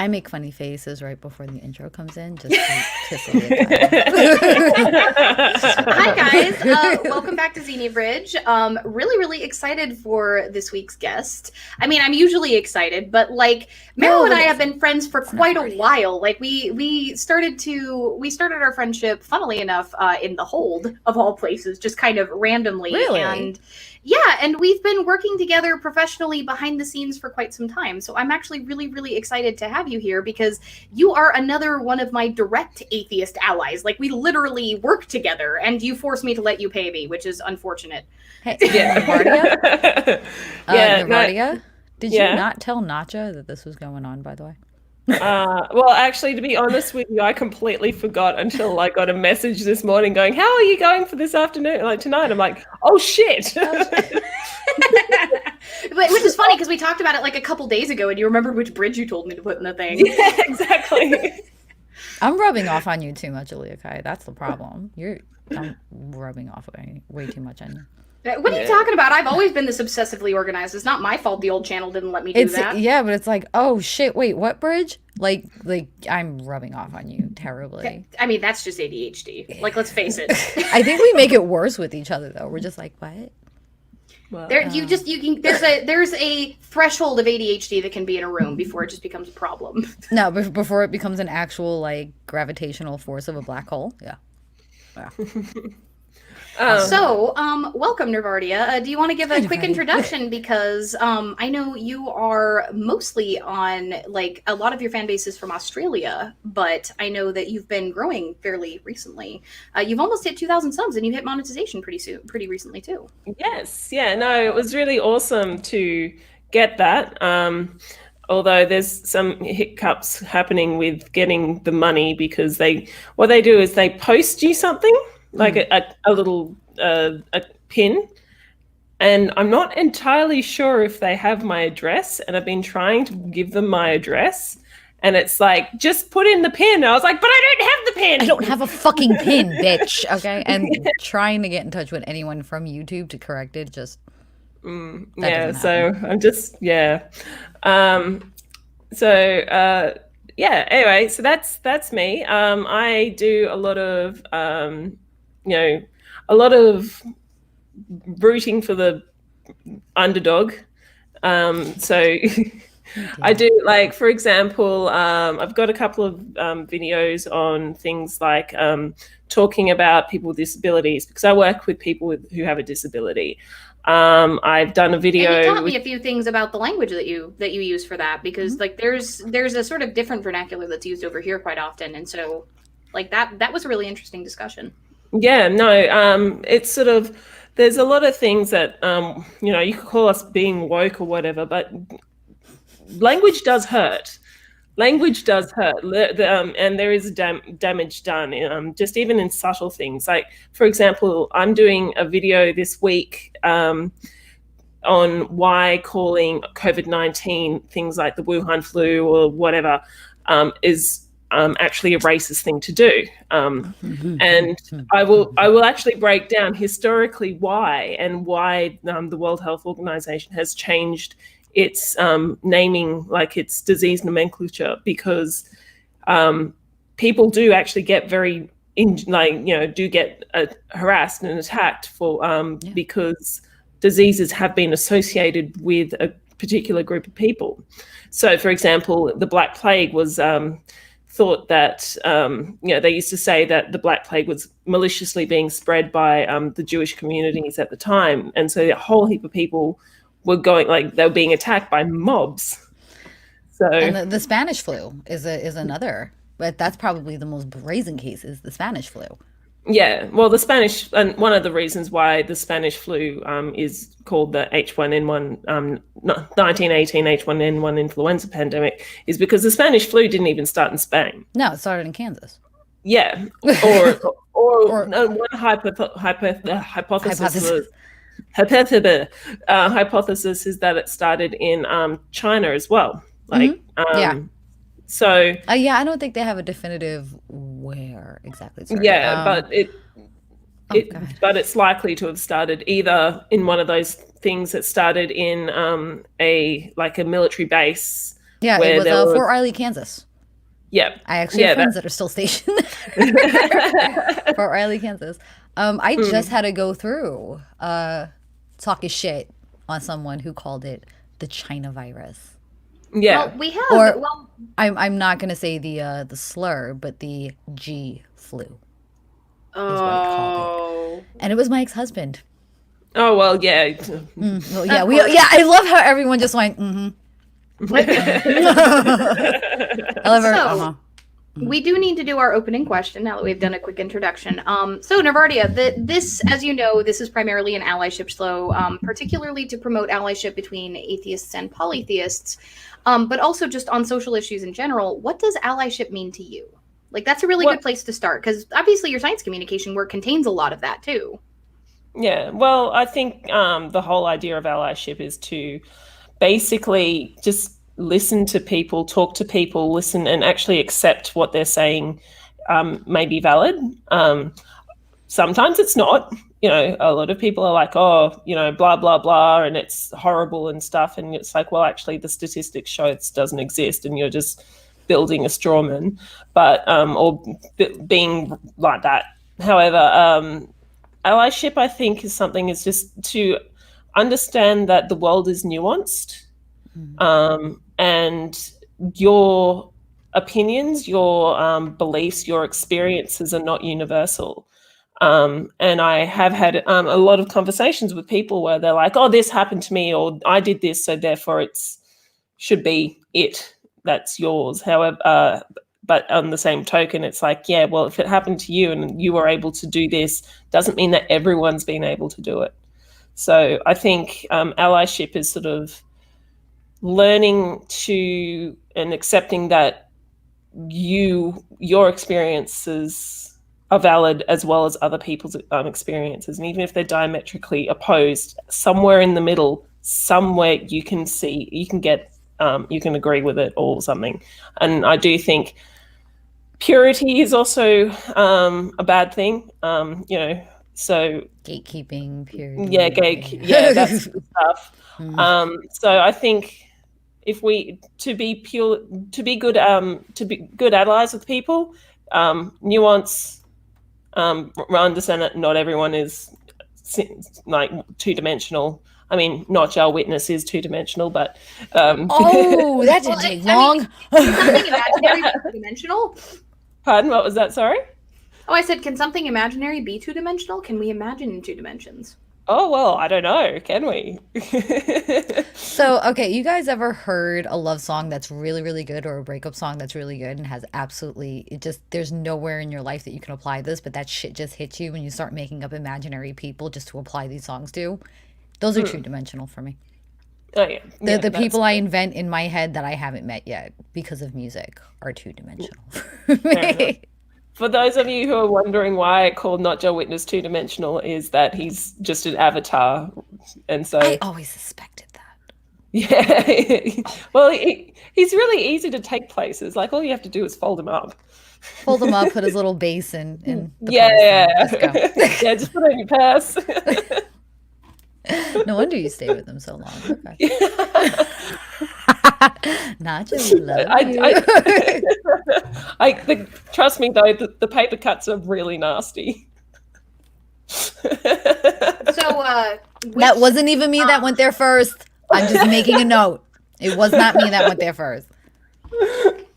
I make funny faces right before the intro comes in, just to kiss Aliakai. Hi guys, welcome back to Xenia Bridge. Really, really excited for this week's guest. I mean, I'm usually excited, but like Meryl and I have been friends for quite a while. Like we started our friendship, funnily enough, in the Hold of all places, just kind of randomly. Really? And yeah, and we've been working together professionally behind the scenes for quite some time. So I'm actually really, really excited to have you here because you are another one of my direct atheist allies. Like, we literally work together, and you forced me to let you pay me, which is unfortunate. Hey, Nervardia? Nervardia? Did you not tell Nacha that this was going on, by the way? Well, actually, to be honest with you, I completely forgot until I got a message this morning going, how are you going for this afternoon? Like tonight, I'm like, oh shit. Which is funny because we talked about it like a couple days ago and you remembered which bridge you told me to put in the thing. Yeah, exactly. I'm rubbing off on you too much, Aliakai. That's the problem. I'm rubbing off way too much on you. What are you talking about? I've always been this obsessively organized. It's not my fault the old channel didn't let me do that. Yeah, but it's like, oh shit, wait, what bridge? Like I'm rubbing off on you terribly. I mean, that's just ADHD. Like, let's face it. I think we make it worse with each other though. We're just like, what? Well, there's a threshold of ADHD that can be in a room before it just becomes a problem. No, before it becomes an actual like gravitational force of a black hole. Yeah. So, welcome, Nervardia. Do you want to give a quick introduction? Because I know you are mostly on, like, a lot of your fan base is from Australia, but I know that you've been growing fairly recently. You've almost hit 2,000 subs, and you hit monetization pretty recently, too. Yes. Yeah, no, it was really awesome to get that. Although there's some hiccups happening with getting the money because what they do is they post you something, like a little a pin, and I'm not entirely sure if they have my address, and I've been trying to give them my address, and it's like, just put in the pin. I was like, but I don't have the pin. I don't have a fucking pin, bitch. Okay, and trying to get in touch with anyone from YouTube to correct it just so I'm just anyway, so that's me. I do a lot of a lot of rooting for the underdog. So I do, like, for example, I've got a couple of videos on things like talking about people with disabilities, because I work with people who have a disability. I've done a video. And you taught me a few things about the language that you use for that, because like there's a sort of different vernacular that's used over here quite often, and so like that was a really interesting discussion. Yeah, no, it's sort of, there's a lot of things that, you could call us being woke or whatever, but language does hurt. Language does hurt, and there is damage done, just even in subtle things. Like, for example, I'm doing a video this week on why calling COVID-19 things like the Wuhan flu or whatever is actually a racist thing to do, and I will actually break down historically why the World Health Organization has changed its naming, like its disease nomenclature, because people do actually get harassed and attacked for because diseases have been associated with a particular group of people. So, for example, the Black Plague was thought that, they used to say that the Black Plague was maliciously being spread by the Jewish communities at the time. And so a whole heap of people were they were being attacked by mobs. So, and the Spanish flu is another, but that's probably the most brazen case, is the Spanish flu. Yeah, well, the Spanish, and one of the reasons why the Spanish flu is called the H1N1, 1918 H1N1 influenza pandemic, is because the Spanish flu didn't even start in Spain. No, it started in Kansas. Yeah, or one hypothesis is that it started in China as well. Like, So I don't think they have a definitive where exactly. But but it's likely to have started either in one of those things that started in a military base Yeah, it was Fort Riley, Kansas. Yeah. I actually have friends that are still stationed there. Fort Riley, Kansas. I just had to go through talking shit on someone who called it the China virus. Yeah. Well, we have. Or, I'm not going to say the slur, but the G flu. Oh. Is what he called it. And it was my ex-husband. Oh, well, yeah. Well, yeah, I love how everyone just went, I love her. We do need to do our opening question now that we've done a quick introduction. So Nervardia, this, as you know, this is primarily an allyship show, particularly to promote allyship between atheists and polytheists, but also just on social issues in general. What does allyship mean to you? Like, that's a really good place to start, because obviously your science communication work contains a lot of that too. Yeah, well, I think the whole idea of allyship is to basically just listen to people, talk to people, listen and actually accept what they're saying may be valid. Sometimes it's not. You know, a lot of people are like, oh, you know, blah, blah, blah, and it's horrible and stuff. And it's like, well, actually, the statistics show it doesn't exist and you're just building a straw man, or being like that. However, allyship, I think, is something is just to understand that the world is nuanced. And your opinions, your beliefs, your experiences are not universal. And I have had a lot of conversations with people where they're like, oh, this happened to me, or I did this, so therefore it's should be it. That's yours. However, but on the same token, it's like, yeah, well, if it happened to you and you were able to do this, doesn't mean that everyone's been able to do it. So I think allyship is sort of learning to and accepting that your experiences are valid as well as other people's experiences, and even if they're diametrically opposed, somewhere in the middle, somewhere you can get you can agree with it or something. And I do think purity is also a bad thing, you know, so gatekeeping, purity. Yeah, that's stuff. So I think if we to be good allies with people, nuance, understand that not everyone is like two-dimensional. I mean, not our witness is two-dimensional, but that didn't take long. Something imaginary be two-dimensional? Pardon, what was that? Sorry? Oh, I said, can something imaginary be two-dimensional? Can we imagine in two dimensions? Oh, well, I don't know. Can we? So, okay, you guys ever heard a love song that's really, really good, or a breakup song that's really good and has absolutely, there's nowhere in your life that you can apply this, but that shit just hits you when you start making up imaginary people just to apply these songs to? Those are two-dimensional for me. Oh, yeah. The people I invent in my head that I haven't met yet because of music are two-dimensional for me. For those of you who are wondering why I called Not Joe Witness two-dimensional, is that he's just an avatar. And so I always suspected that. Yeah. Well, he's really easy to take places. Like, all you have to do is fold him up. Fold him up, put his little bass in the Just go. Yeah, just put on your purse. No wonder you stay with him so long. Okay. Nacho, we love you. Trust me, though, the paper cuts are really nasty. So, that wasn't even me that went there first. I'm just making a note. It was not me that went there first.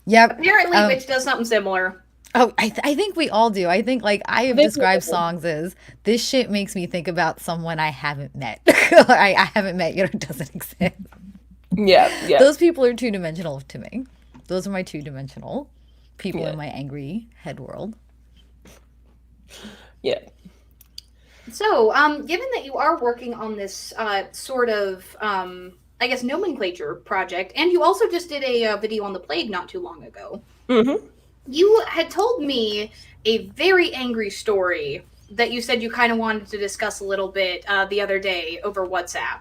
Yep. Apparently, Witch does something similar. Oh, I think we all do. I think, like, I have described songs as, this shit makes me think about someone I haven't met. I haven't met yet, or doesn't exist. Yeah. Those people are two-dimensional to me. Those are my two-dimensional people in my angry head world. Yeah. So, given that you are working on this sort of, I guess, nomenclature project, and you also just did a video on the plague not too long ago, you had told me a very angry story that you said you kind of wanted to discuss a little bit the other day over WhatsApp.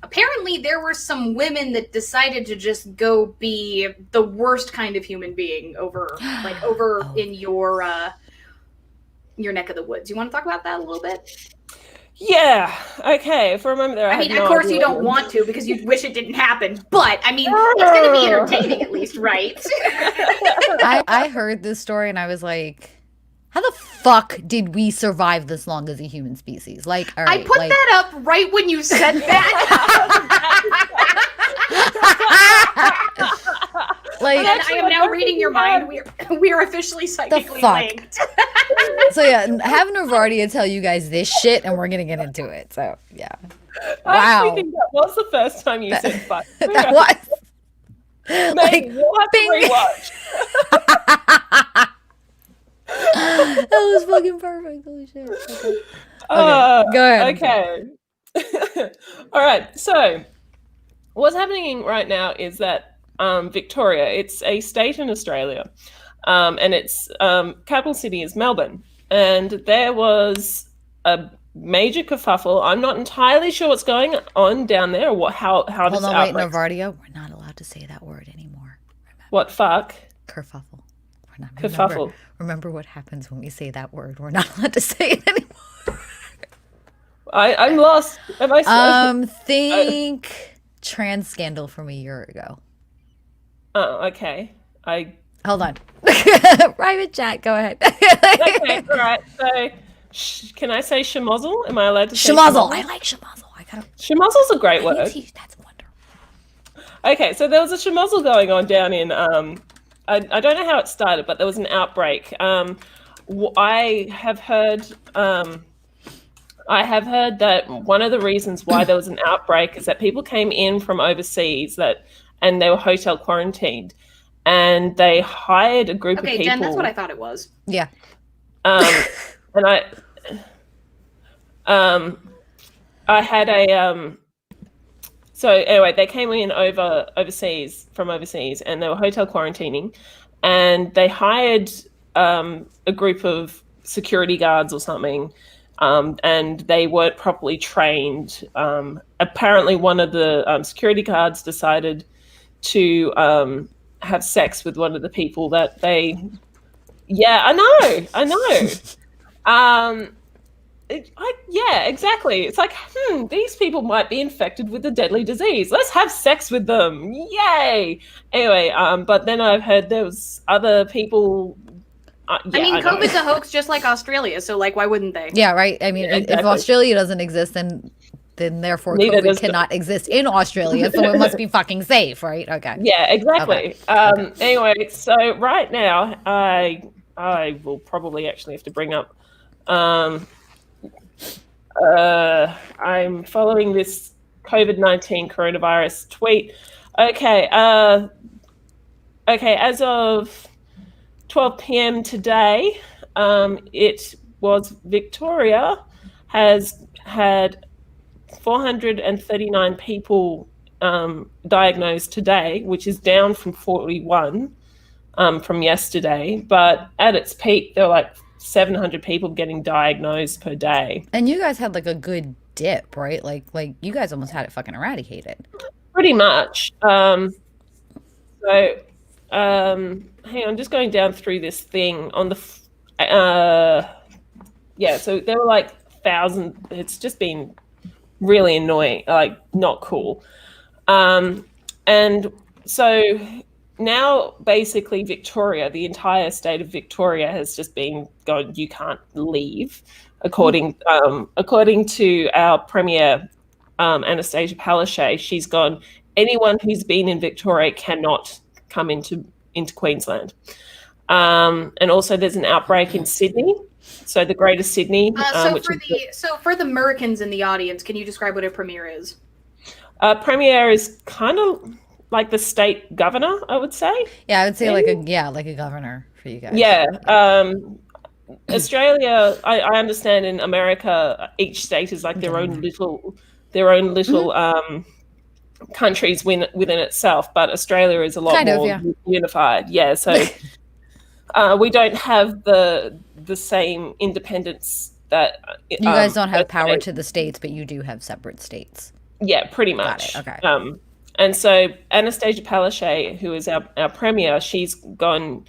Apparently, there were some women that decided to just go be the worst kind of human being over in your neck of the woods. You want to talk about that a little bit? Yeah. Okay. For a moment there, I mean, had no of course idea you what don't you want to because you wish it didn't happen. But I mean, it's going to be entertaining at least, right? I heard this story and I was like, how the fuck did we survive this long as a human species? Like, all right, I put that up right when you said that. like, And I am now reading your mind. We are officially psychically linked. So yeah, have Nervardia tell you guys this shit, and we're gonna get into it. So yeah, I actually think that was the first time you said fuck. That was. Maybe Like, we'll have bing. to rewatch. That was fucking perfect. Holy shit. Okay. Go ahead. Okay. All right. So, what's happening right now is that Victoria, it's a state in Australia, and its capital city is Melbourne. And there was a major kerfuffle. I'm not entirely sure what's going on down there or how Hold this on, wait, outbreak. Nervardia. We're not allowed to say that word anymore. What fuck? Kerfuffle. We're not. Kerfuffle. Remember what happens when we say that word. We're not allowed to say it anymore. I'm lost. Am I? Think trans scandal from a year ago. Oh, okay. Hold on. Private chat. Go ahead. Okay, all right. So, can I say schmozzle? Am I allowed to say Schmozzle. I like schmozzle. Schmozzle's a great word. That's wonderful. Okay, so there was a schmozzle going on down in I don't know how it started, but there was an outbreak. I have heard that one of the reasons why there was an outbreak is that people came in from overseas and they were hotel quarantined, and they hired a group of people. Okay, Jen, that's what I thought it was. Yeah. And I had a So anyway, they came in from overseas, and they were hotel quarantining, and they hired a group of security guards or something, and they weren't properly trained. Apparently, one of the security guards decided to have sex with one of the people that they. Yeah, I know. Yeah, exactly. It's like, these people might be infected with a deadly disease. Let's have sex with them. Yay! Anyway, but then I've heard there was other people. I mean, COVID's a hoax just like Australia, so like, why wouldn't they? Yeah, right. I mean, if Australia doesn't exist, then therefore COVID cannot exist in Australia, so it must be fucking safe, right? Okay. Yeah, exactly. Okay. Anyway, so right now, I will probably actually have to bring up. I'm following this COVID-19 coronavirus tweet. Okay. As of 12 p.m. today, it was Victoria has had 439 people diagnosed today, which is down from 41 from yesterday. But at its peak, there were like 700 people getting diagnosed per day. And you guys had like a good dip, right? Like you guys almost had it fucking eradicated. Pretty much. Hang on, I'm just going down through this thing on the. So there were like 1,000. It's just been really annoying, like not cool. And so now basically Victoria, the entire state of Victoria has just been going, you can't leave, according to our Premier, Anastasia Palaszczuk. She's gone, anyone who's been in Victoria cannot come into Queensland. And also there's an outbreak in Sydney, so the Greater Sydney. So for the Americans in the audience, can you describe what a Premier is? Premier is kind of like the state governor, I would say. Yeah, I would say like a governor for you guys. Yeah. Australia, I understand in America, each state is like their own little countries within itself, but Australia is a lot more unified. Yeah, so we don't have the same independence that you guys don't have power to the states, but you do have separate states. Yeah, pretty much. Got it. Okay. And so Anastasia Palaszczuk, who is our Premier, she's gone,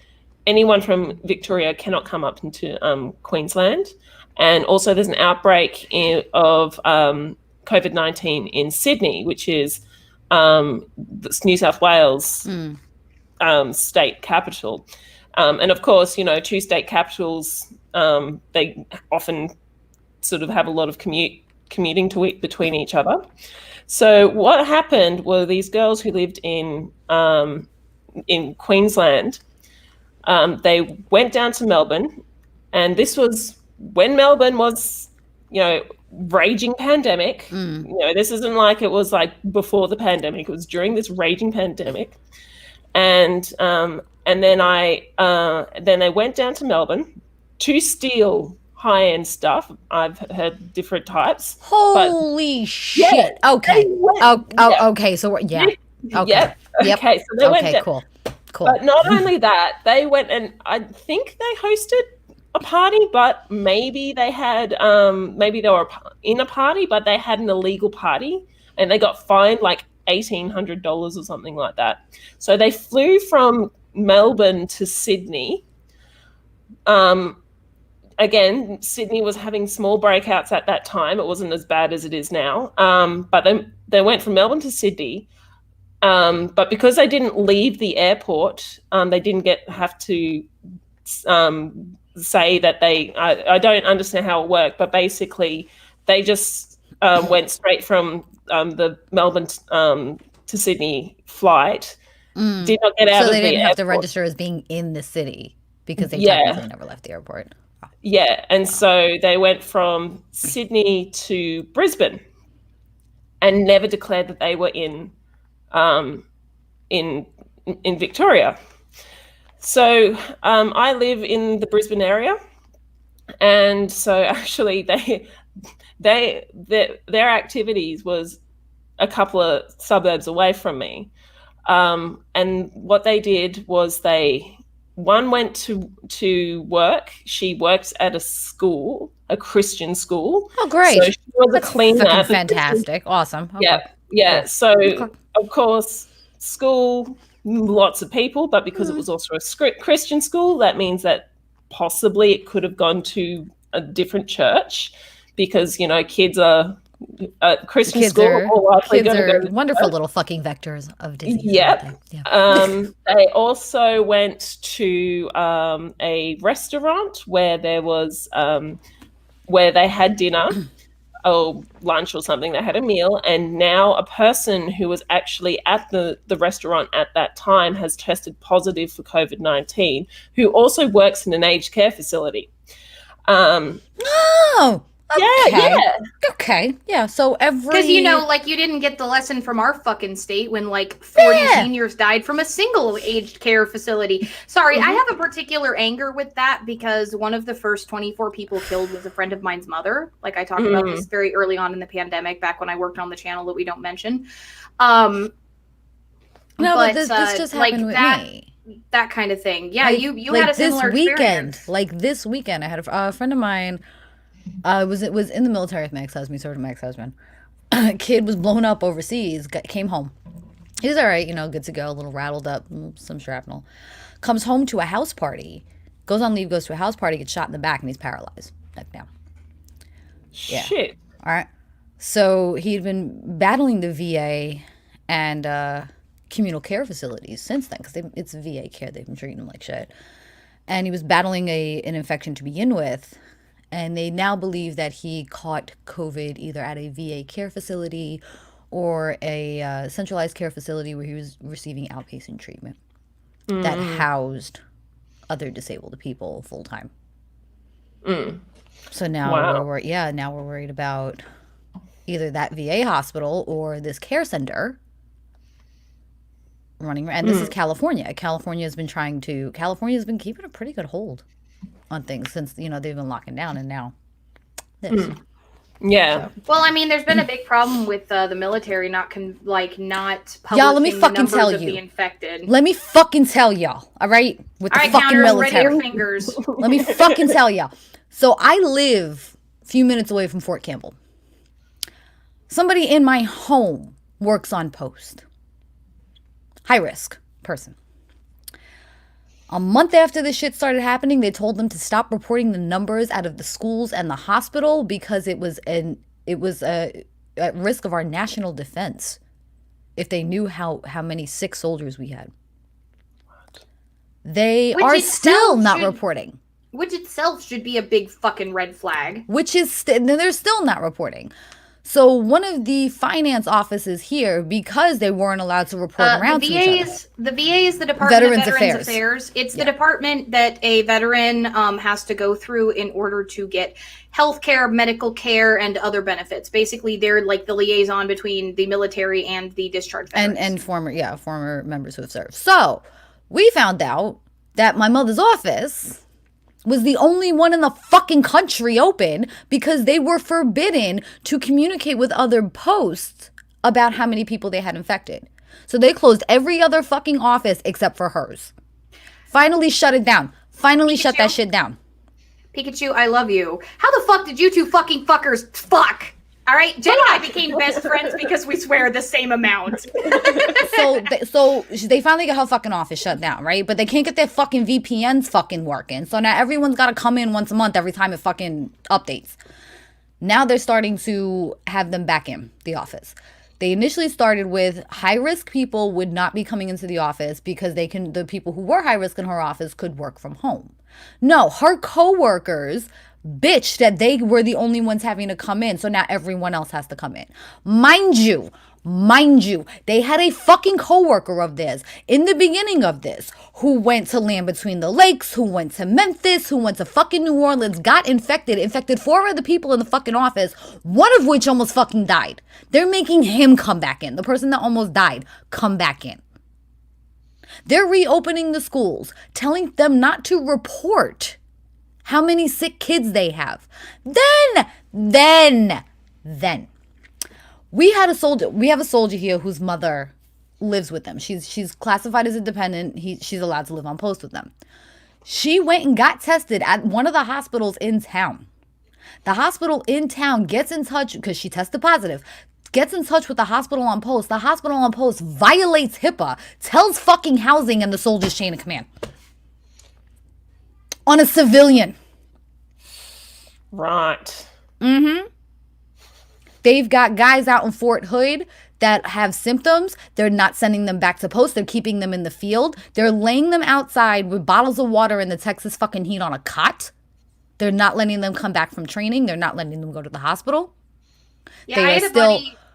anyone from Victoria cannot come up into Queensland. And also there's an outbreak of COVID-19 in Sydney, which is New South Wales state capital. And of course, two state capitals, they often sort of have a lot of commuting between each other. So what happened were these girls who lived in Queensland, they went down to Melbourne, and this was when Melbourne was, raging pandemic. This isn't like it was like before the pandemic. It was during this raging pandemic, and then they went down to Melbourne to steal high-end stuff. I've heard different types. Holy shit! Yeah, okay. Okay. So yeah. Okay. Yep. Okay. So they went down. Cool. But not only that, they went and I think they hosted a party, but maybe they had maybe they were in a party, but they had an illegal party, and they got fined like $1,800 or something like that. So they flew from Melbourne to Sydney. Again, Sydney was having small breakouts at that time. It wasn't as bad as it is now. But they went from Melbourne to Sydney. But because they didn't leave the airport, they didn't have to say that I don't understand how it worked, but basically they just went straight from the Melbourne to Sydney flight. Did not get out of the airport. So they didn't have to register as being in the city because they technically never left the airport. Yeah, and so they went from Sydney to Brisbane and never declared that they were in Victoria. So I live in the Brisbane area, and so actually their activities was a couple of suburbs away from me, and what they did was one went to work. She works at a school, a Christian school. Oh, great! So she was a cleaner. Fantastic, awesome. Okay. Yeah. So of course, school, lots of people, but because it was also a Christian school, that means that possibly it could have gone to a different church, because kids are Christian kids school. Are wonderful little fucking vectors of disease. Yeah. They also went to a restaurant where there was where they had dinner or lunch or something. They had a meal, and now a person who was actually at the restaurant at that time has tested positive for COVID-19, who also works in an aged care facility. Oh, okay. Okay. Yeah. So because you didn't get the lesson from our fucking state when 40 seniors died from a single aged care facility. Sorry, I have a particular anger with that because one of the first 24 people killed was a friend of mine's mother. I talked about this very early on in the pandemic, back when I worked on the channel that we don't mention. No, but this just happened with me. That kind of thing. Yeah, you had a similar experience. This weekend, I had a friend of mine. Was in the military with my ex-husband. Sort of my ex-husband. Kid was blown up overseas. Came home. He was all right, good to go. A little rattled up, some shrapnel. Comes home to a house party. Goes on leave. Goes to a house party. Gets shot in the back, and he's paralyzed. Neck down. Yeah. Shit. All right. So he'd been battling the VA and communal care facilities since then, because it's VA care. They've been treating him like shit. And he was battling an infection to begin with. And they now believe that he caught COVID either at a VA care facility or a centralized care facility where he was receiving outpatient treatment that housed other disabled people full time. So now we're worried about either that VA hospital or this care center running. And this is California. California's been keeping a pretty good hold on things since they've been locking down, and now this. Yeah. So. Well, there's been a big problem with the military not publishing y'all, let me fucking the numbers tell of you. the infected. Let me fucking tell y'all. All right, with the fucking counters, military. ready your fingers. Let me fucking tell y'all. So I live a few minutes away from Fort Campbell. Somebody in my home works on post. High risk person. A month after this shit started happening, they told them to stop reporting the numbers out of the schools and the hospital because it was at risk of our national defense if they knew how many sick soldiers we had. They are still not reporting. Which itself should be a big fucking red flag. They're still not reporting. So one of the finance offices here, because they weren't allowed to report around to each other. The VA is the Department of Veterans Affairs. It's the department that a veteran has to go through in order to get health care, medical care, and other benefits. Basically, they're like the liaison between the military and the discharged veterans. And former members who have served. So we found out that my mother's office was the only one in the fucking country open because they were forbidden to communicate with other posts about how many people they had infected. So they closed every other fucking office except for hers. Finally shut it down. Finally shut that shit down. Pikachu, I love you. How the fuck did you two fucking fuckers fuck? All right, Jen and I became best friends because we swear the same amount. So they finally got her fucking office shut down, right? But they can't get their fucking VPNs fucking working. So now everyone's got to come in once a month every time it fucking updates. Now they're starting to have them back in the office. They initially started with high-risk people would not be coming into the office because the people who were high-risk in her office could work from home. No, her coworkers bitch that they were the only ones having to come in, so now everyone else has to come in. Mind you, they had a fucking coworker of theirs in the beginning of this who went to Land Between the Lakes, who went to Memphis, who went to fucking New Orleans, got infected 4 other people in the fucking office, one of which almost fucking died. They're making him come back in. The person that almost died, come back in. They're reopening the schools, telling them not to report how many sick kids they have. Then we have a soldier here whose mother lives with them. She's classified as a dependent. She's allowed to live on post with them. She went and got tested at one of the hospitals in town. The hospital in town gets in touch because she tested positive. Gets in touch with the hospital on post. The hospital on post violates HIPAA, tells fucking housing and the soldier's chain of command. On a civilian. Right. Mm-hmm. They've got guys out in Fort Hood that have symptoms. They're not sending them back to post. They're keeping them in the field. They're laying them outside with bottles of water in the Texas fucking heat on a cot. They're not letting them come back from training. They're not letting them go to the hospital. Yeah,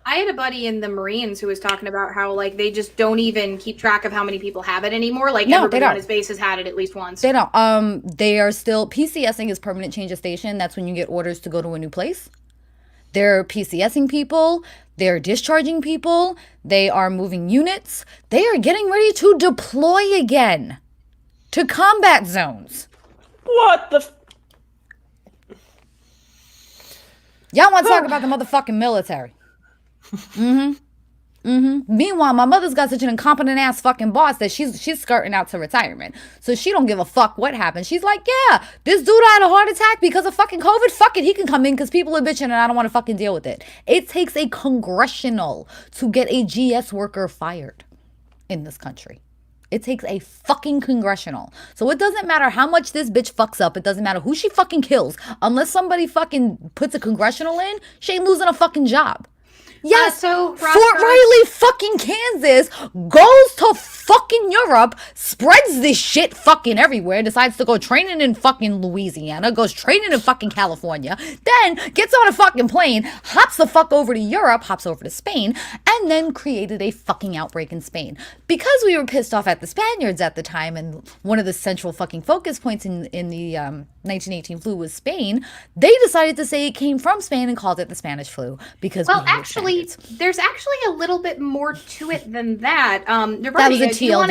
I had a buddy in the Marines who was talking about how like they just don't even keep track of how many people have it anymore. Like everybody on his base has had it at least once. They don't. They are still PCSing is permanent change of station. That's when you get orders to go to a new place. They're PCSing people. They're discharging people. They are moving units. They are getting ready to deploy again to combat zones. What the? Y'all want to talk about the motherfucking military? Meanwhile, my mother's got such an incompetent ass fucking boss that she's skirting out to retirement. So she don't give a fuck what happened. She's like, yeah, this dude had a heart attack because of fucking COVID. Fuck it, he can come in because people are bitching and I don't want to fucking deal with it. It takes a congressional to get a GS worker fired in this country. It takes a fucking congressional. So it doesn't matter how much this bitch fucks up. It doesn't matter who she fucking kills. Unless somebody fucking puts a congressional in, she ain't losing a fucking job. Yes, so Fort Riley fucking Kansas goes to fucking Europe, spreads this shit fucking everywhere, decides to go training in fucking Louisiana, goes training in fucking California, then gets on a fucking plane, hops the fuck over to Europe, hops over to Spain, and then created a fucking outbreak in Spain. Because we were pissed off at the Spaniards at the time, and one of the central fucking focus points in the 1918 flu was Spain, they decided to say it came from Spain and called it the Spanish flu because there's actually a little bit more to it than that. Nervardia, that was a TLDR. You want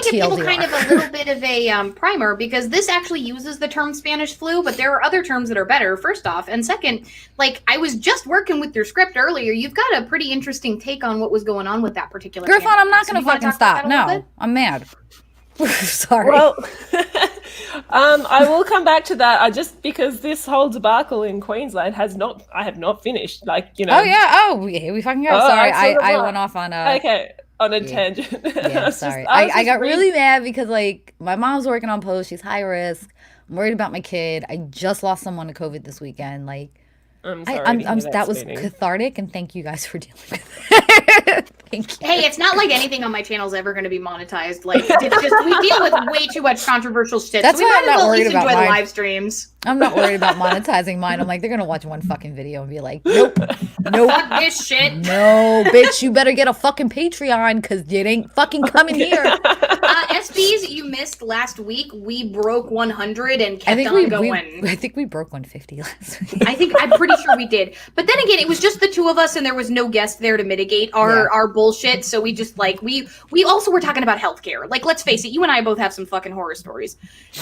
to give people kind of a little bit of a primer because this actually uses the term Spanish flu, but there are other terms that are better, first off. And second, like I was just working with your script earlier. You've got a pretty interesting take on what was going on with that particular Griffon, campaign. I'm not going to fucking stop. No, I'm mad. Sorry. Well, I will come back to that. Because this whole debacle in Queensland I have not finished. Like, you know. Oh yeah. Oh, here we fucking go. Sorry, I went off on a. Okay. on a tangent. Yeah, sorry. I got really mad because like my mom's working on post. She's high risk. I'm worried about my kid. I just lost someone to COVID this weekend. Like, I'm sorry. that was cathartic, and thank you guys for dealing with it. Thank you. Hey, it's not like anything on my channel is ever going to be monetized. Like, it's just we deal with way too much controversial shit. That's so we why might I'm not as well at worried least about enjoy the mine. live streams. I'm not worried about monetizing mine. I'm like, they're gonna watch one fucking video and be like, nope, nope, Fuck this shit. no, bitch, you better get a fucking Patreon because it ain't fucking coming here. SBs, you missed last week. We broke 100 and kept on going. I think we broke 150 last week. I'm pretty sure we did. But then again, it was just the two of us and there was no guest there to mitigate our bullshit. So we just like, we also were talking about healthcare. Like, let's face it, you and I both have some fucking horror stories.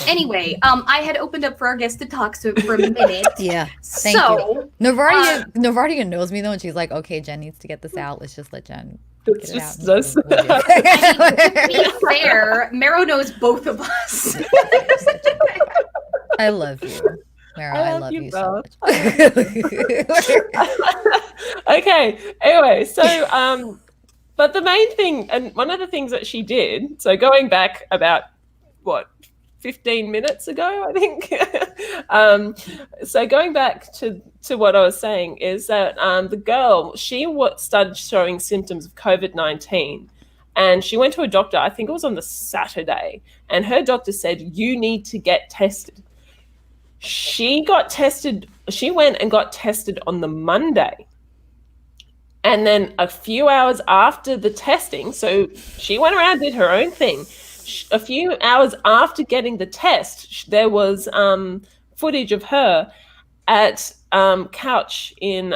Anyway, I had opened up for our guest to talk for a minute. Yeah. Thank you. Nervardia knows me though, and she's like, okay, Jen needs to get this out. Let's just let Jen get it out. To be fair, Mero knows both of us. I love you. Mero, I love you so much. Okay. Anyway, so but the main thing, and one of the things that she did, so going back about 15 minutes ago, I think. So going back to what I was saying is that the girl, she started showing symptoms of COVID-19, and she went to a doctor, I think it was on the Saturday, and her doctor said, you need to get tested. She went and got tested on the Monday. And then a few hours after the testing, so she went around, did her own thing. A few hours after getting the test, there was footage of her at Couch in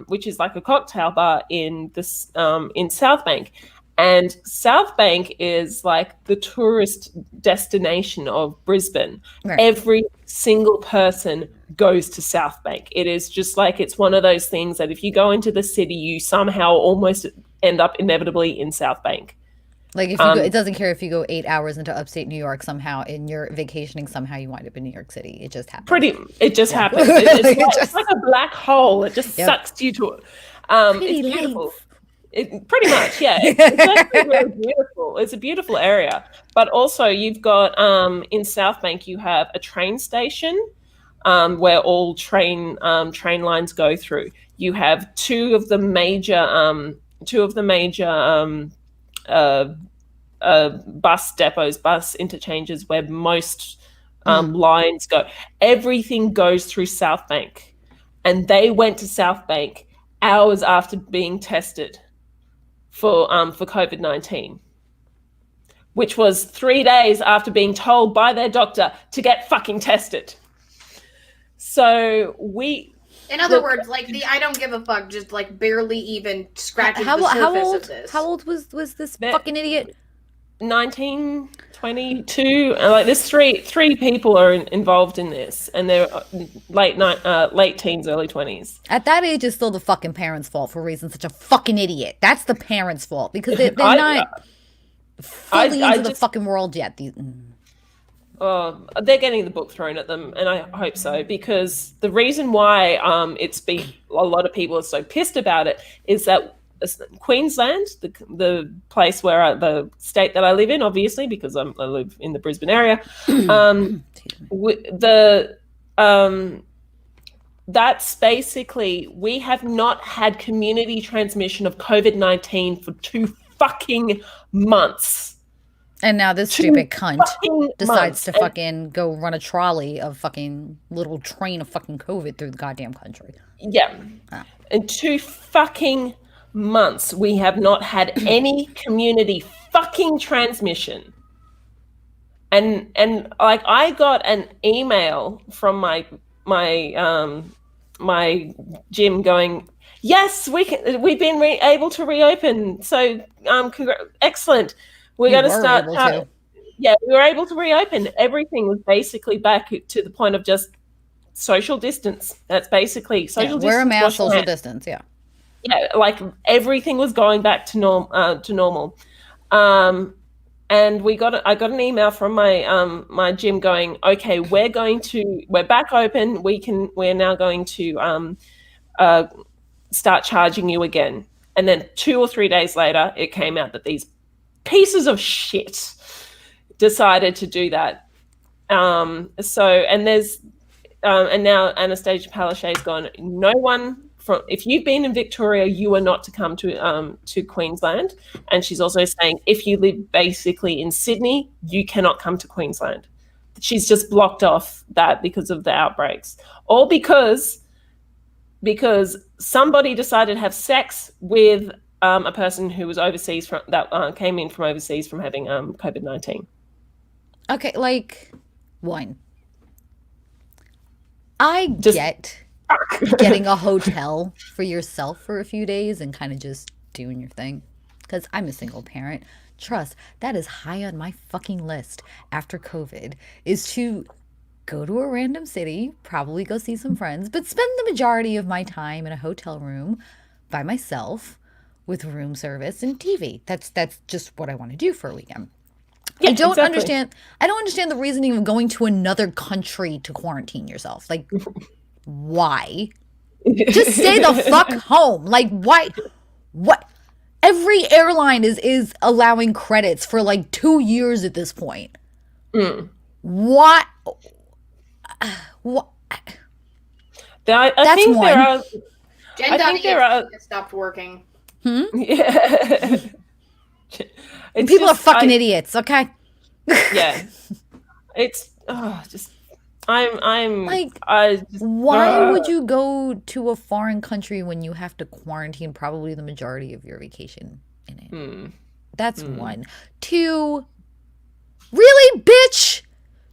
which is like a cocktail bar in South Bank, and South Bank is like the tourist destination of Brisbane. Right. Every single person goes to South Bank. It is just like, it's one of those things that if you go into the city, you somehow almost end up inevitably in South Bank. Like if you go, it doesn't care if you go 8 hours into upstate New York somehow and you're vacationing, somehow you wind up in New York City. It just happens. It just happens. It's like a black hole. It just sucks you to it. It's beautiful. Pretty much, yeah. It's actually really beautiful. It's a beautiful area. But also you've got in South Bank you have a train station where all train lines go through. You have two of the major bus depots, bus interchanges where most lines go. Everything goes through South Bank, and they went to South Bank hours after being tested for COVID-19, which was 3 days after being told by their doctor to get fucking tested. So in other words, like the I don't give a fuck just like barely even scratches the surface of this. How old was this fucking idiot? 19, 22. Like there's three people are involved in this, and they're late teens, early 20s. At that age, it's still the fucking parents' fault for raising such a fucking idiot. That's the parents' fault because they're not fully into the fucking world yet. They're getting the book thrown at them, and I hope so, because the reason why it's been a lot of people are so pissed about it is that Queensland, the place where the state that I live in, obviously because I live in the Brisbane area, that's basically, we have not had community transmission of COVID-19 for 2 fucking months. And now this stupid cunt decides to fucking go run a trolley of fucking little train of fucking COVID through the goddamn country. Yeah. In 2 fucking months, we have not had any community fucking transmission. And like I got an email from my gym going, yes, we've been able to reopen. So excellent. We're going to start. Yeah, we were able to reopen. Everything was basically back to the point of just social distance. That's basically social distance. Wear a mask, social distance. Yeah. Yeah, like everything was going back to normal. And I got an email from my gym going, okay, we're back open. We're now going to start charging you again. And then 2 or 3 days later, it came out that these pieces of shit decided to do that. And now Anastasia Palaszczuk's gone, no one from, if you've been in Victoria, you are not to come to Queensland. And she's also saying, if you live basically in Sydney, you cannot come to Queensland. She's just blocked off that because of the outbreaks. All because somebody decided to have sex with a person who was overseas came in from overseas from having COVID-19. Okay, like, one. I get getting a hotel for yourself for a few days and kind of just doing your thing. Because I'm a single parent. Trust, that is high on my fucking list after COVID, is to go to a random city, probably go see some friends, but spend the majority of my time in a hotel room by myself with room service and TV. That's just what I want to do for a weekend. Yeah, I don't understand the reasoning of going to another country to quarantine yourself. Like, why? Just stay the fuck home. Like, why? What? Every airline is allowing credits for like 2 years at this point. What? What? That's think one. There are. Jen I think there are. Stopped working. Yeah. People are fucking idiots. Okay. Yeah. It's just. I'm like. I just, why would you go to a foreign country when you have to quarantine probably the majority of your vacation in it? That's one. Two. Really, bitch?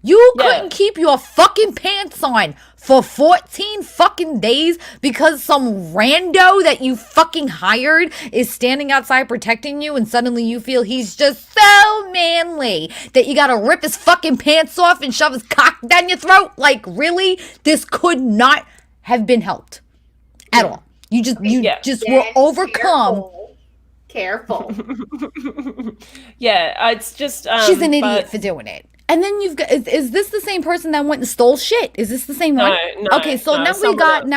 You couldn't keep your fucking pants on for 14 fucking days because some rando that you fucking hired is standing outside protecting you, and suddenly you feel he's just so manly that you gotta rip his fucking pants off and shove his cock down your throat? Like, really? This could not have been helped at all. You just were overcome. Careful. Yeah, it's just she's an idiot for doing it. And then you've got, is this the same person that went and stole shit? Is this the same one? No. Okay, so now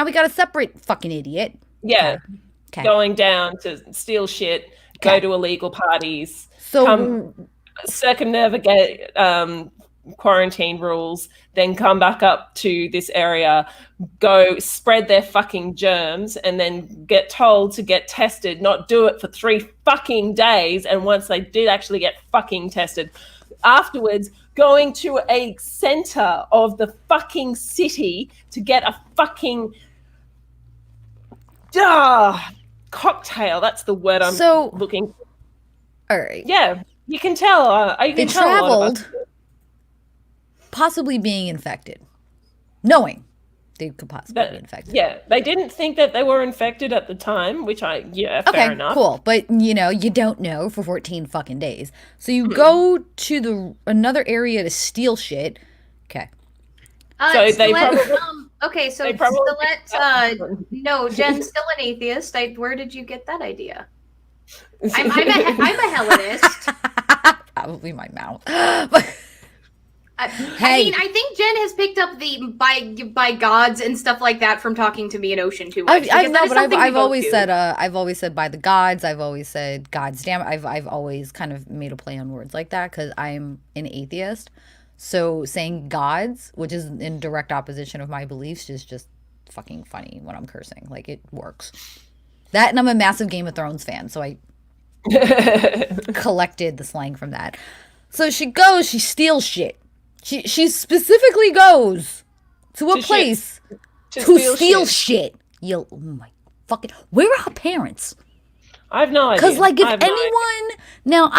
we got a separate fucking idiot. Yeah. Okay. Going down to steal shit, go to illegal parties, circumnavigate quarantine rules, then come back up to this area, go spread their fucking germs, and then get told to get tested, not do it for 3 fucking days. And once they did actually get fucking tested, afterwards going to a center of the fucking city to get a fucking cocktail. That's the word I'm looking for. All right. Yeah, you can tell. They traveled, possibly being infected, knowing they could possibly be infected. Yeah, they didn't think that they were infected at the time, which fair enough. Cool. But, you don't know for 14 fucking days. So you go to another area to steal shit. Okay. So they no, Jen's still an atheist. Where did you get that idea? I'm a Hellenist. Probably my mouth. I mean, I think Jen has picked up the by gods and stuff like that from talking to me in Ocean too much. I've always said by the gods. I've always said gods damn it. I've always kind of made a play on words like that because I'm an atheist. So saying gods, which is in direct opposition of my beliefs, is just fucking funny when I'm cursing. Like, it works. That, and I'm a massive Game of Thrones fan, so I collected the slang from that. So she steals shit. She specifically goes to a place to steal shit. Oh my fucking, where are her parents? I have no idea. Because, like, if anyone, now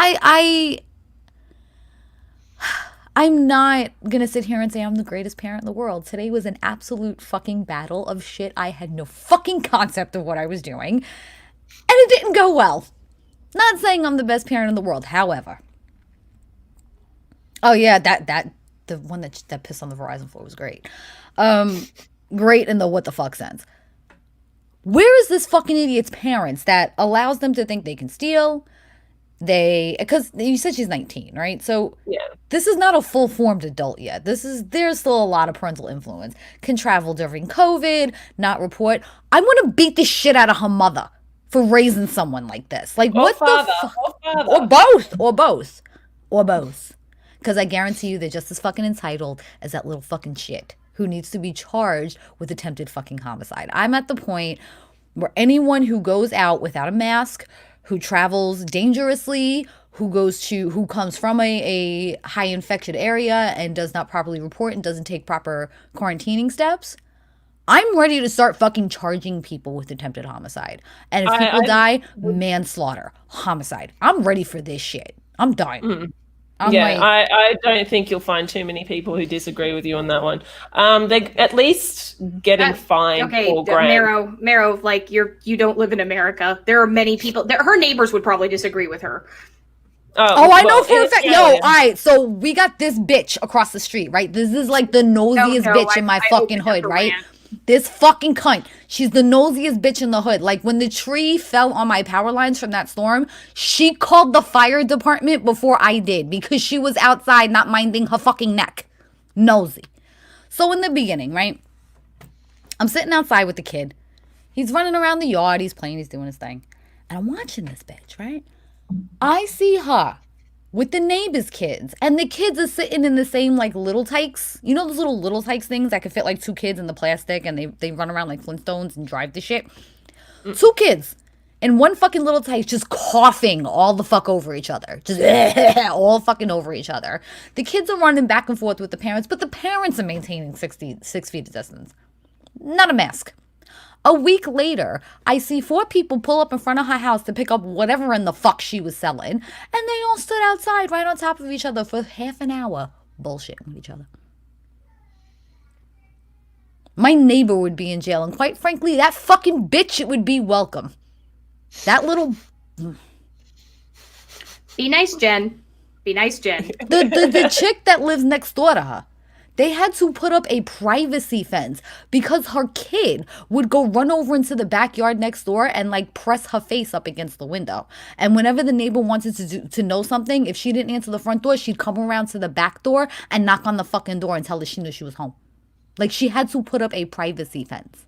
I'm not gonna sit here and say I'm the greatest parent in the world. Today was an absolute fucking battle of shit. I had no fucking concept of what I was doing, and it didn't go well. Not saying I'm the best parent in the world, however. Oh yeah, the one that pissed on the Verizon floor was great. Great in the what the fuck sense. Where is this fucking idiot's parents that allows them to think they can steal? Because you said she's 19, right? So yeah, this is not a full-formed adult yet. There's still a lot of parental influence. Can travel during COVID, not report. I'm gonna beat the shit out of her mother for raising someone like this? Like, Or what father, the fuck? or father. Or both, or both, or both. Because I guarantee you they're just as fucking entitled as that little fucking shit who needs to be charged with attempted fucking homicide. I'm at the point where anyone who goes out without a mask, who travels dangerously, who comes from a high infected area and does not properly report and doesn't take proper quarantining steps, I'm ready to start fucking charging people with attempted homicide. And if people die, manslaughter, homicide. I'm ready for this shit. I'm dying. Mm. I'm Yeah, like, I don't think you'll find too many people who disagree with you on that one. They're at least getting fined $4 grand. Marrow, like you don't live in America. There are many people. Her neighbors would probably disagree with her. Oh, I know for a fact. Yo, all right, so we got this bitch across the street, right? This is like the nosiest bitch in my fucking hood, right? This fucking cunt. She's the nosiest bitch in the hood. Like, when the tree fell on my power lines from that storm, she called the fire department before I did because she was outside not minding her fucking neck. Nosy. So in the beginning, right? I'm sitting outside with the kid. He's running around the yard. He's playing. He's doing his thing. And I'm watching this bitch, right? I see her with the neighbor's kids, and the kids are sitting in the same like little tykes. You know those little tykes things that could fit like 2 kids in the plastic, and they run around like Flintstones and drive the shit. 2 kids and one fucking little tyke just coughing all the fuck over each other, just all fucking over each other. The kids are running back and forth with the parents, but the parents are maintaining 6 feet of distance. Not a mask. A week later, I see 4 people pull up in front of her house to pick up whatever in the fuck she was selling, and they all stood outside right on top of each other for half an hour, bullshitting with each other. My neighbor would be in jail, and quite frankly, that fucking bitch, it would be welcome. That little... Be nice, Jen. Be nice, Jen. The chick that lives next door to her. They had to put up a privacy fence because her kid would go run over into the backyard next door and like press her face up against the window. And whenever the neighbor wanted to know something, if she didn't answer the front door, she'd come around to the back door and knock on the fucking door and tell her she knew she was home. Like, she had to put up a privacy fence.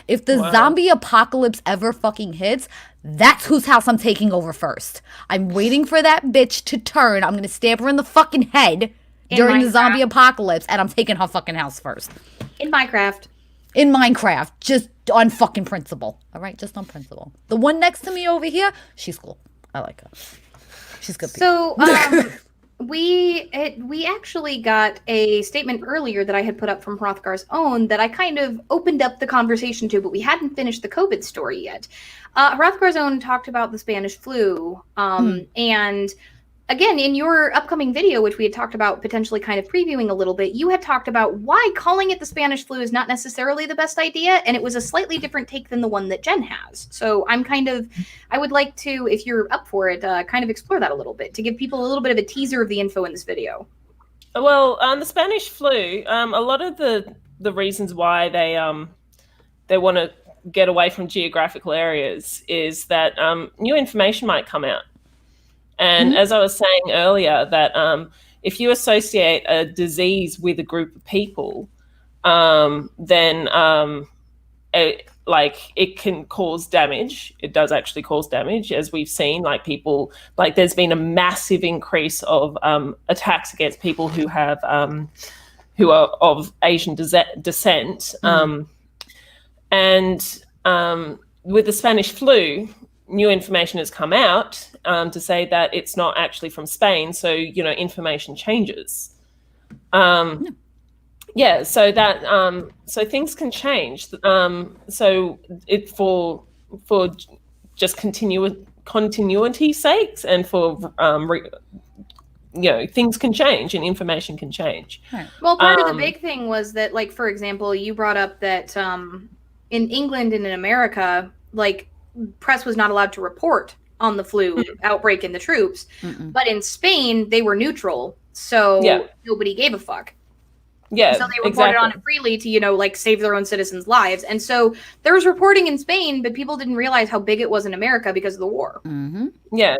If the zombie apocalypse ever fucking hits, that's whose house I'm taking over first. I'm waiting for that bitch to turn. I'm going to stab her in the fucking head during the zombie apocalypse, and I'm taking her fucking house first. In Minecraft. In Minecraft. Just on fucking principle. All right? Just on principle. The one next to me over here, she's cool. I like her. She's good people. So, we actually got a statement earlier that I had put up from Hrothgar's Own that I kind of opened up the conversation to, but we hadn't finished the COVID story yet. Hrothgar's Own talked about the Spanish flu, and... Again, in your upcoming video, which we had talked about potentially kind of previewing a little bit, you had talked about why calling it the Spanish flu is not necessarily the best idea, and it was a slightly different take than the one that Jen has. So I would like to, if you're up for it, kind of explore that a little bit, to give people a little bit of a teaser of the info in this video. Well, the Spanish flu, a lot of the reasons why they want to get away from geographical areas is that new information might come out. And as I was saying earlier, that if you associate a disease with a group of people, then it can cause damage. It does actually cause damage, as we've seen. There's been a massive increase of attacks against people who are of Asian descent. And with the Spanish flu, new information has come out to say that it's not actually from Spain. So, information changes. So things can change. So it for just continuity sakes, and for things can change and information can change. Well, part of the big thing was that, like, for example, you brought up that in England and in America, like, press was not allowed to report on the flu outbreak in the troops. But in Spain, they were neutral, so nobody gave a fuck. Yeah, so they reported on it freely to, save their own citizens' lives. And so there was reporting in Spain, but people didn't realize how big it was in America because of the war. Yeah,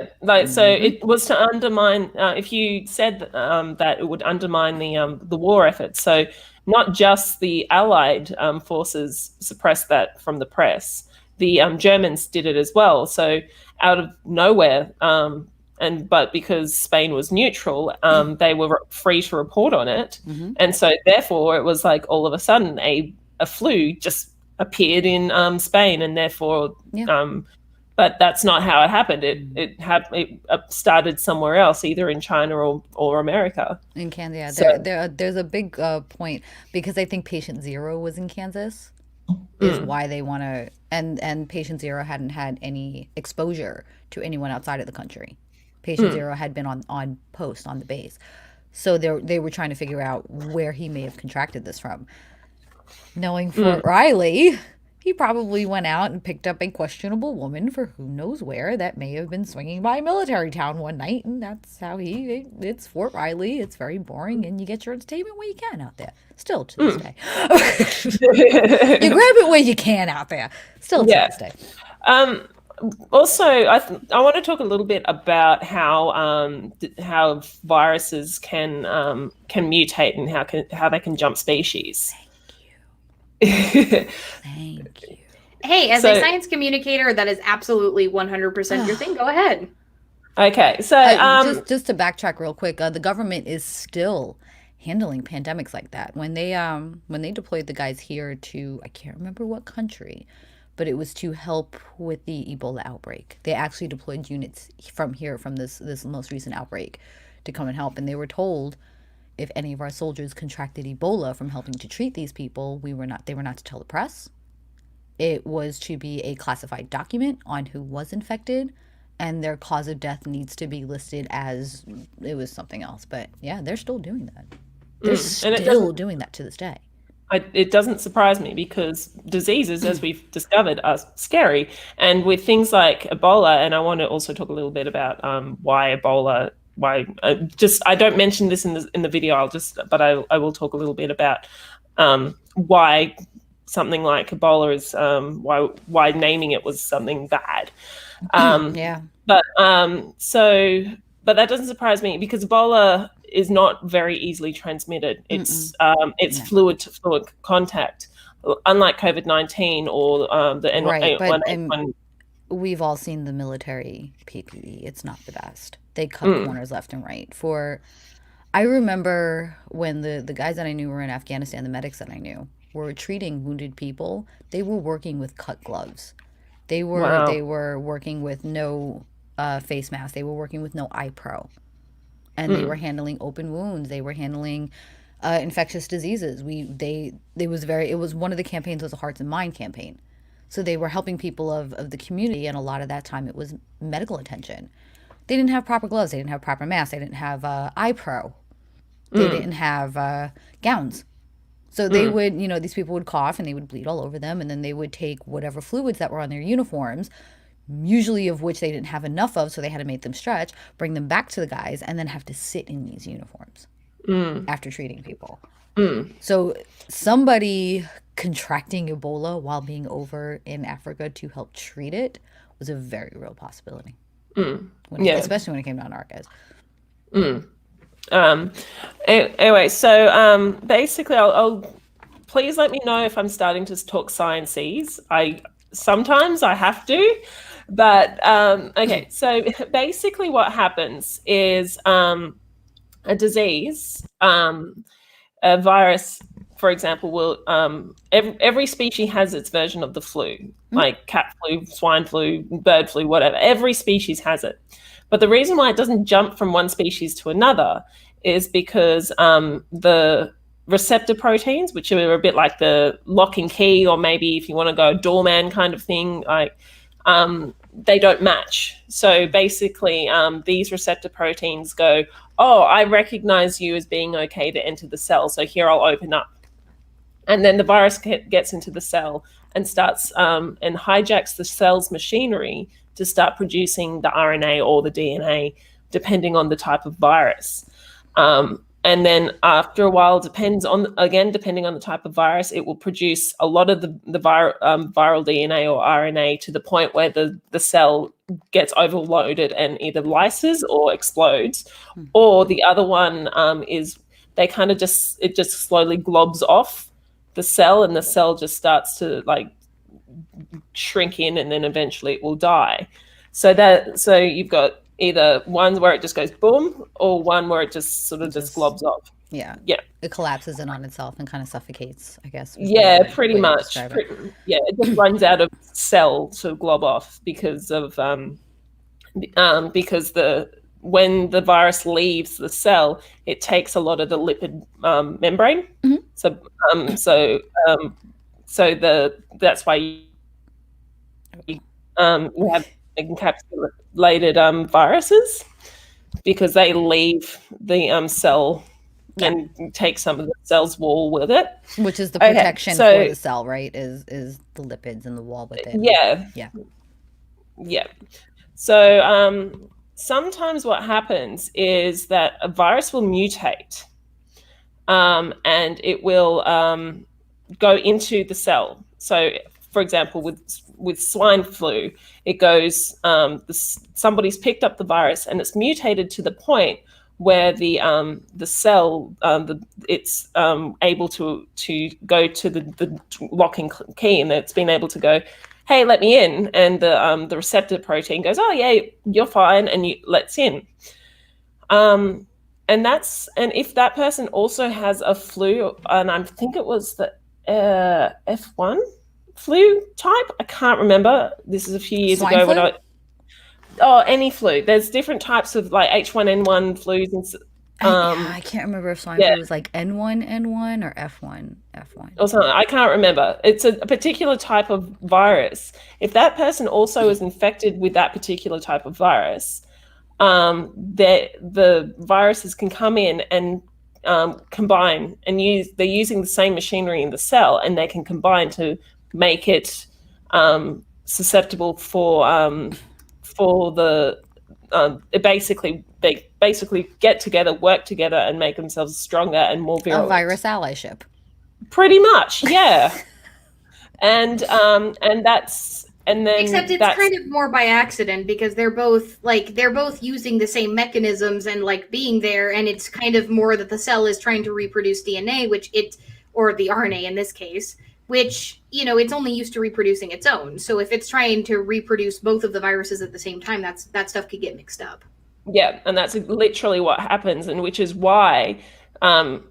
so it was to undermine, if you said that it would undermine the war effort. So not just the Allied forces suppressed that from the press. the Germans did it as well. So out of nowhere, but because Spain was neutral, they were free to report on it, and so therefore it was like all of a sudden a flu just appeared in Spain, and therefore, but that's not how it happened. It started somewhere else, either in China or America. In Kansas, yeah. There's a big point, because I think patient 0 was in Kansas, is why they want to, and patient 0 hadn't had any exposure to anyone outside of the country. Patient 0 had been on post on the base, so they were trying to figure out where he may have contracted this from. Knowing Fort Riley, he probably went out and picked up a questionable woman for who knows where that may have been swinging by a military town one night, and that's how it's Fort Riley. It's very boring, and you get your entertainment where you can out there. Still to this day. You grab it where you can out there. Still to this day. Also, I want to talk a little bit about how viruses can mutate and how they can jump species. Thank you. Hey, as a science communicator, that is absolutely 100% your thing. Go ahead. Okay, so just to backtrack real quick, the government is still handling pandemics like that. When they deployed the guys here to, I can't remember what country, but it was to help with the Ebola outbreak. They actually deployed units from this most recent outbreak to come and help, and they were told if any of our soldiers contracted Ebola from helping to treat these people, they were not to tell the press. It was to be a classified document on who was infected, and their cause of death needs to be listed as it was something else. But yeah, they're still doing that. They're still doing that to this day. It doesn't surprise me, because diseases, as we've discovered, are scary. And with things like Ebola, and I want to also talk a little bit about why Ebola. I don't mention this in the video. But I will talk a little bit about why something like Ebola is why naming it was something bad. But that doesn't surprise me, because Ebola is not very easily transmitted. It's fluid to fluid contact, unlike COVID-19 or the N1. We've all seen the military PPE. It's not the best. They cut corners left and right. I remember when the guys that I knew were in Afghanistan, the medics that I knew were treating wounded people. They were working with cut gloves. They were working with no face mask. They were working with no eye pro. And they were handling open wounds. They were handling infectious diseases. It was one of the campaigns was a Hearts and Mind campaign. So they were helping people of the community, and a lot of that time it was medical attention. They didn't have proper gloves. They didn't have proper masks. They didn't have eye pro. They didn't have gowns. So they would, these people would cough and they would bleed all over them, and then they would take whatever fluids that were on their uniforms, usually of which they didn't have enough of, so they had to make them stretch, bring them back to the guys, and then have to sit in these uniforms after treating people. So somebody contracting Ebola while being over in Africa to help treat it was a very real possibility. Especially when it came down to our guys. Anyway, so basically, I'll please let me know if I'm starting to talk sciences. Sometimes I have to, but okay. So basically, what happens is a disease, a virus, for example, will every species has its version of the flu, like cat flu, swine flu, bird flu, whatever. Every species has it. But the reason why it doesn't jump from one species to another is because the receptor proteins, which are a bit like the lock and key, or maybe if you want to go doorman kind of thing, like they don't match. So basically, these receptor proteins go, oh, I recognize you as being okay to enter the cell, so here I'll open up. And then the virus gets into the cell and starts and hijacks the cell's machinery to start producing the RNA or the DNA, depending on the type of virus. And then after a while, depending on the type of virus, it will produce a lot of the viral DNA or RNA to the point where the cell gets overloaded and either lyses or explodes. Or the other one is it just slowly globs off the cell, and the cell just starts to shrink in, and then eventually it will die. So you've got either one where it just goes boom, or one where it just sort of just globs off. Yeah. Yeah. It collapses in on itself and kind of suffocates, I guess. Yeah, pretty much. Yeah, it just runs out of cell to glob off because when the virus leaves the cell, it takes a lot of the lipid membrane. Mm-hmm. That's why you have encapsulated viruses, because they leave the cell and take some of the cell's wall with it, which is the protection for the cell, right? Is the lipids in the wall with it. Yeah. So sometimes what happens is that a virus will mutate, and it will go into the cell. So, for example, with swine flu, it goes, somebody's picked up the virus and it's mutated to the point where the cell, it's able to go to the locking key, and it's been able to go, hey, let me in, and the receptor protein goes, oh yeah, you're fine, and you lets in. And if that person also has a flu, and I think it was the F1 flu type, I can't remember. This is a few years ago when any flu. There's different types of like H1N1 flus, and I can't remember if swine flu was like N1 or F1 or something. I can't remember. It's a particular type of virus. If that person also is infected with that particular type of virus, the viruses can come in and combine and they're using the same machinery in the cell, and they can combine to make it susceptible for the they basically get together, work together, and make themselves stronger and more virulent. A virus allyship. Pretty much, yeah. and that's and then except it's kind of more by accident, because they're both using the same mechanisms and like being there, and it's kind of more that the cell is trying to reproduce DNA, or the RNA in this case, which, it's only used to reproducing its own. So if it's trying to reproduce both of the viruses at the same time, that stuff could get mixed up. Yeah, and that's literally what happens, and which is why the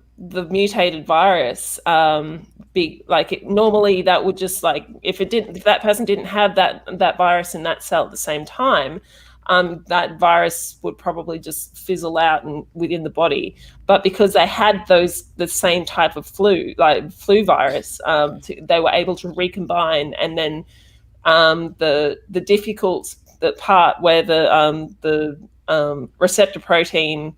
mutated virus, normally that would just if that person didn't have that virus in that cell at the same time, that virus would probably just fizzle out within the body. But because they had the same type of flu virus, they were able to recombine, and then the difficult part where the receptor protein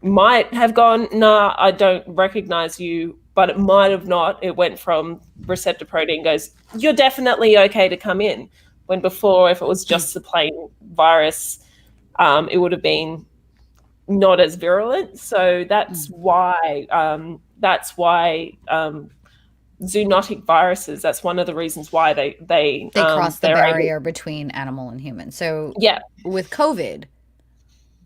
might have gone, nah, I don't recognize you, but it might have not. It went from receptor protein goes, you're definitely okay to come in. When before, if it was just the plain virus, it would have been not as virulent. So that's why zoonotic viruses, that's one of the reasons why they cross the barrier between animal and human. So with COVID,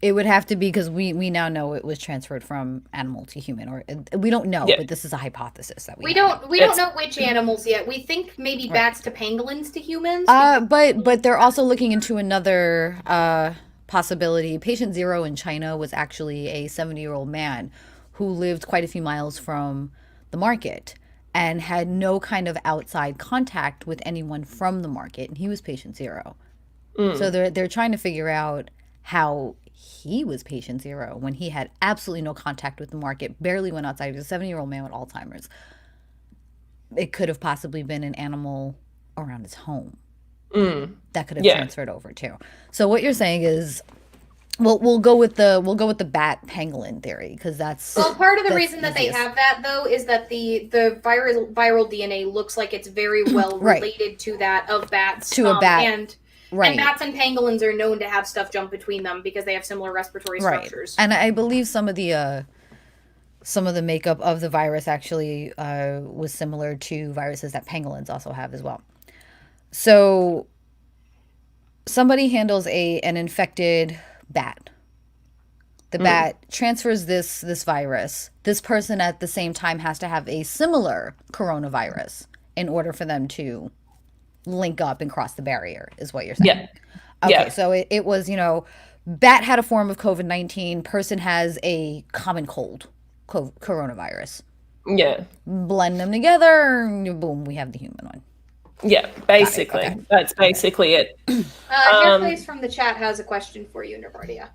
it would have to be, because we now know it was transferred from animal to human, or we don't know, but this is a hypothesis that we don't know which animals yet. We think maybe bats to pangolins to humans. But they're also looking into another possibility. Patient 0 in China was actually a 70-year-old man who lived quite a few miles from the market and had no kind of outside contact with anyone from the market, and he was patient 0. So they're trying to figure out how he was patient 0 when he had absolutely no contact with the market, barely went outside. He was a 70-year-old man with Alzheimer's. It could have possibly been an animal around his home that could have transferred over too. So what you're saying is, we'll go with the bat pangolin theory, because that's part of the reason that they have that, though, is that the viral DNA looks like it's very well related to that of bats, to a bat. And bats and pangolins are known to have stuff jump between them because they have similar respiratory structures. And I believe some of the makeup of the virus actually was similar to viruses that pangolins also have as well. So somebody handles an infected bat. The bat transfers this virus. This person at the same time has to have a similar coronavirus in order for them to link up and cross the barrier, is what you're saying. Yeah. Okay, Yeah. so it was, bat had a form of COVID-19, person has a common cold, coronavirus. Yeah. Blend them together, boom, we have the human one. Yeah, basically. Okay. That's basically it. Hairplace from the chat has a question for you, Nervardia.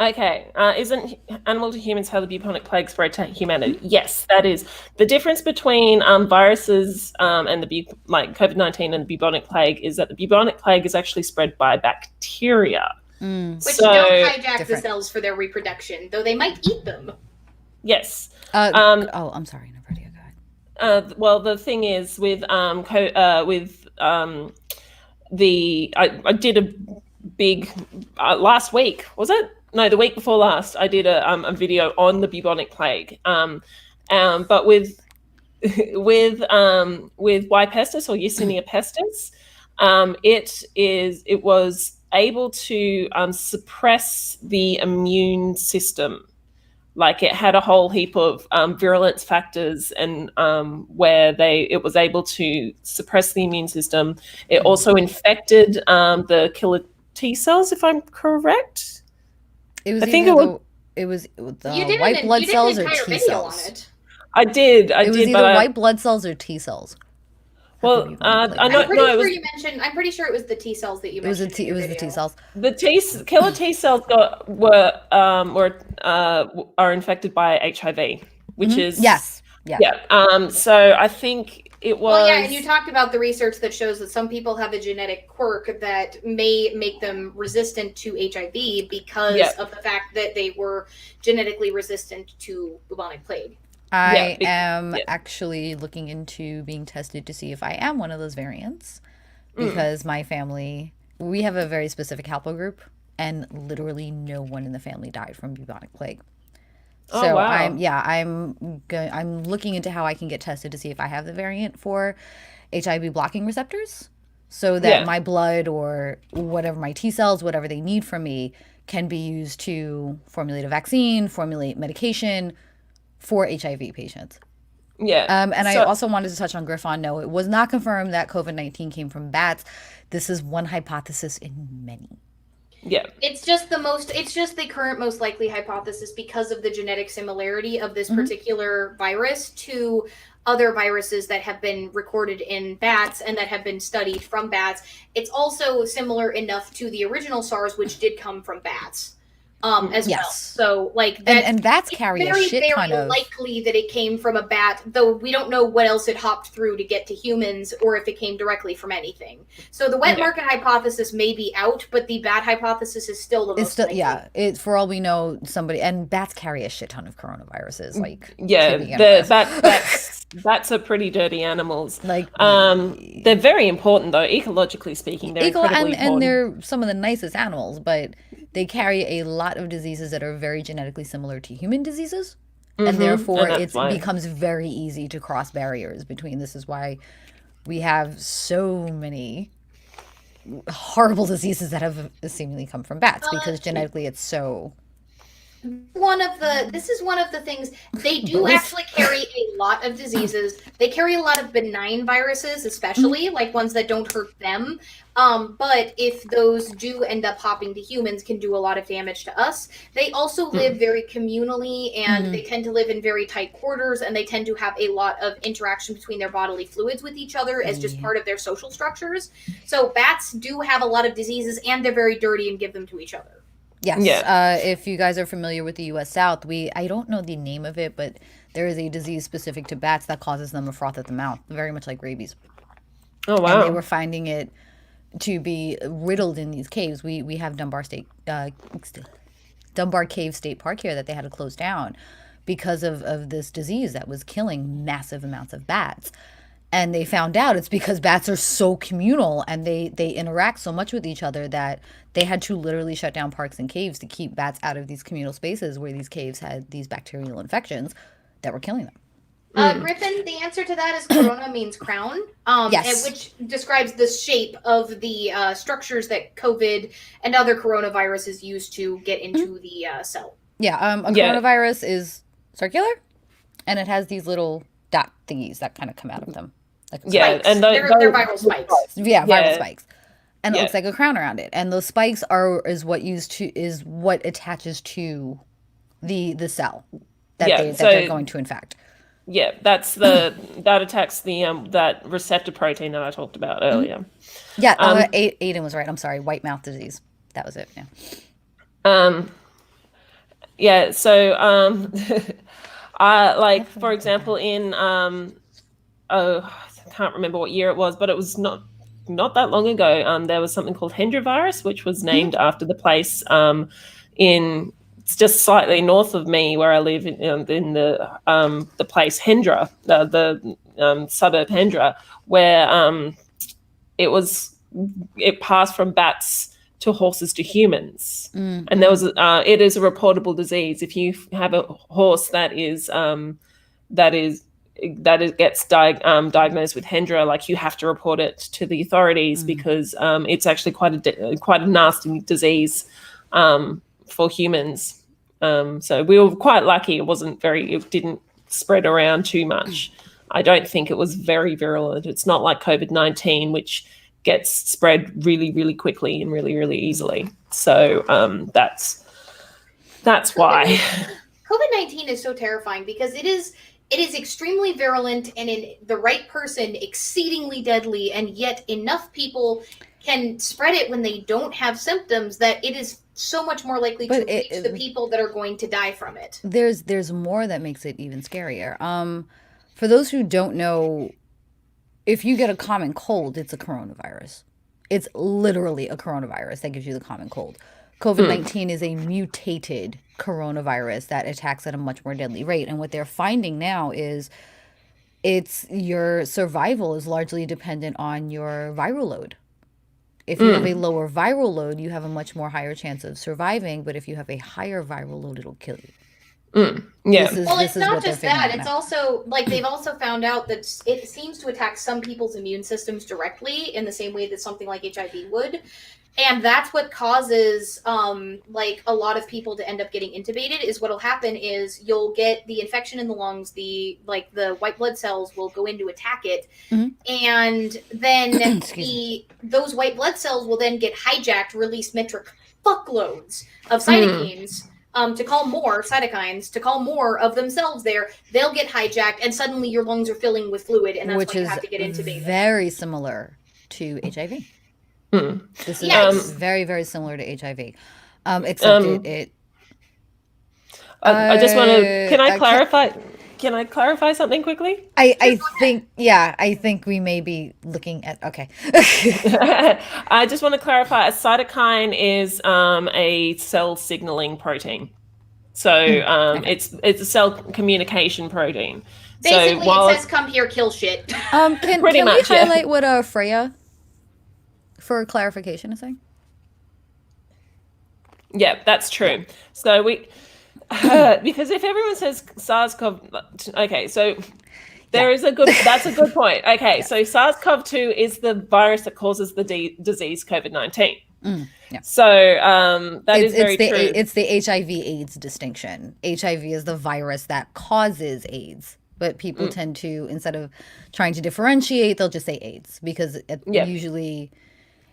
Okay. Isn't animal to humans how the bubonic plague spread to humanity? Yes, that is. The difference between viruses and the COVID-19 and the bubonic plague is that the bubonic plague is actually spread by bacteria. Which don't hijack the cells for their reproduction, though they might eat them. Yes. I'm sorry, Nervardia, go ahead. Well, the thing is with I did a big last week, was it? No, the week before last, I did a video on the bubonic plague. But with Y. pestis or Yersinia pestis, it was able to suppress the immune system. Like, it had a whole heap of virulence factors, and where it was able to suppress the immune system. It also infected the killer T cells, if I'm correct. It was the white blood cells or T cells. I did. It was either white blood cells or T cells. Well, I'm pretty sure it was the T cells that you mentioned. It was the T cells. The killer T cells are infected by HIV, which is yes. Yeah. So I think it was. Well, yeah, and you talked about the research that shows that some people have a genetic quirk that may make them resistant to HIV because of the fact that they were genetically resistant to bubonic plague. I am actually looking into being tested to see if I am one of those variants, because my family, we have a very specific haplogroup, and literally no one in the family died from bubonic plague. So wow. I'm looking into how I can get tested to see if I have the variant for HIV blocking receptors, so that my blood or whatever, my T cells, whatever they need from me, can be used to formulate a vaccine, formulate medication for HIV patients. Yeah. I also wanted to touch on Griffon. No, it was not confirmed that COVID-19 came from bats. This is one hypothesis in many. Yeah. It's just the current most likely hypothesis because of the genetic similarity of this particular virus to other viruses that have been recorded in bats and that have been studied from bats. It's also similar enough to the original SARS, which did come from bats. As well. So, like, that, and bats carry a shit ton of. Very likely that it came from a bat, though we don't know what else it hopped through to get to humans, or if it came directly from anything. So the wet market hypothesis may be out, but the bat hypothesis is still the most likely. Yeah, it's, for all we know, and bats carry a shit ton of coronaviruses. Like, bats are pretty dirty animals. Like, they're very important though, ecologically speaking. They're incredibly important. And they're some of the nicest animals, but they carry a lot of diseases that are very genetically similar to human diseases. And therefore it becomes very easy to cross barriers between. This is why we have so many horrible diseases that have seemingly come from bats, because genetically it's so. This is one of the things. They do actually carry a lot of diseases. They carry a lot of benign viruses, especially like ones that don't hurt them. But if those do end up hopping to humans, can do a lot of damage to us. They also live very communally, and they tend to live in very tight quarters, and they tend to have a lot of interaction between their bodily fluids with each other as just part of their social structures. So bats do have a lot of diseases, and they're very dirty and give them to each other. Yes. Yeah. If you guys are familiar with the U.S. South, I don't know the name of it, but there is a disease specific to bats that causes them a froth at the mouth, very much like rabies. Oh, wow. And they were finding it to be riddled in these caves. We have Dunbar Cave State Park here that they had to close down because of this disease that was killing massive amounts of bats. And they found out it's because bats are so communal and they interact so much with each other that they had to literally shut down parks and caves to keep bats out of these communal spaces where these caves had these bacterial infections that were killing them. Griffin, the answer to that is corona means crown, which describes the shape of the structures that COVID and other coronaviruses use to get into the cell. Yeah, coronavirus is circular, and it has these little dot thingies that kind of come out of them. Like Yeah, spikes. and They're viral spikes. yeah, viral Yeah. spikes. And it Yeah. looks like a crown around it. And those spikes is what attaches to the cell that they're going to infect. Yeah, that attacks the that receptor protein that I talked about earlier. Yeah, Aiden was right. I'm sorry, white mouth disease. That was it. Yeah. Yeah, so like for example in I can't remember what year it was, but it was not that long ago. There was something called Hendra Virus, which was named after the place in it's just slightly north of me where I live in the place Hendra, the suburb Hendra, where it passed from bats to horses to humans, and there was it is a reportable disease. If you have a horse that gets diagnosed with Hendra, like you have to report it to the authorities because it's actually quite a nasty disease for humans. So we were quite lucky. It didn't spread around too much. I don't think it was very virulent. It's not like COVID-19, which gets spread really, really quickly and really, really easily. So that's why. COVID-19 is so terrifying because it is extremely virulent and in the right person exceedingly deadly, and yet enough people can spread it when they don't have symptoms that it is so much more likely to reach the people that are going to die from it. There's more that makes it even scarier. For those who don't know, if you get a common cold, it's a coronavirus. It's literally a coronavirus that gives you the common cold. COVID-19 is a mutated coronavirus that attacks at a much more deadly rate. And what they're finding now is your survival is largely dependent on your viral load. If you have a lower viral load, you have a much more higher chance of surviving. But if you have a higher viral load, it'll kill you. Yeah. It's not just that. It's also like they've also found out that it seems to attack some people's immune systems directly in the same way that something like HIV would. And that's what causes like a lot of people to end up getting intubated. Is what'll happen is you'll get the infection in the lungs, the white blood cells will go in to attack it, and then those white blood cells will then get hijacked, release metric fuckloads of cytokines to call more cytokines to call more of themselves there. They'll get hijacked, and suddenly your lungs are filling with fluid, and that's why you have to get intubated. Very similar to HIV. This is very, very similar to HIV, except I just want to. Can I clarify? Can I clarify something quickly? I think we may be looking at. Okay. I just want to clarify. A cytokine is a cell signaling protein. So it's a cell communication protein. Basically, so it says "Come here, kill shit." Can we highlight what Freya? For clarification, a second. Yeah, that's true. So because if everyone says SARS-CoV, okay, so that's a good point. Okay, so SARS-CoV-2 is the virus that causes the disease COVID-19. So that is very true. It's the HIV/AIDS distinction. HIV is the virus that causes AIDS. But people tend to, instead of trying to differentiate, they'll just say AIDS because usually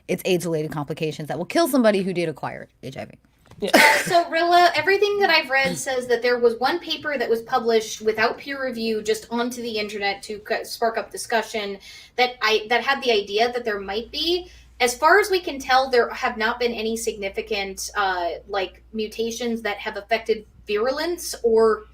it's AIDS-related complications that will kill somebody who did acquire HIV. So, Rilla, everything that I've read says that there was one paper that was published without peer review, just onto the internet to spark up discussion, that had the idea that there might be. As far as we can tell, there have not been any significant mutations that have affected virulence or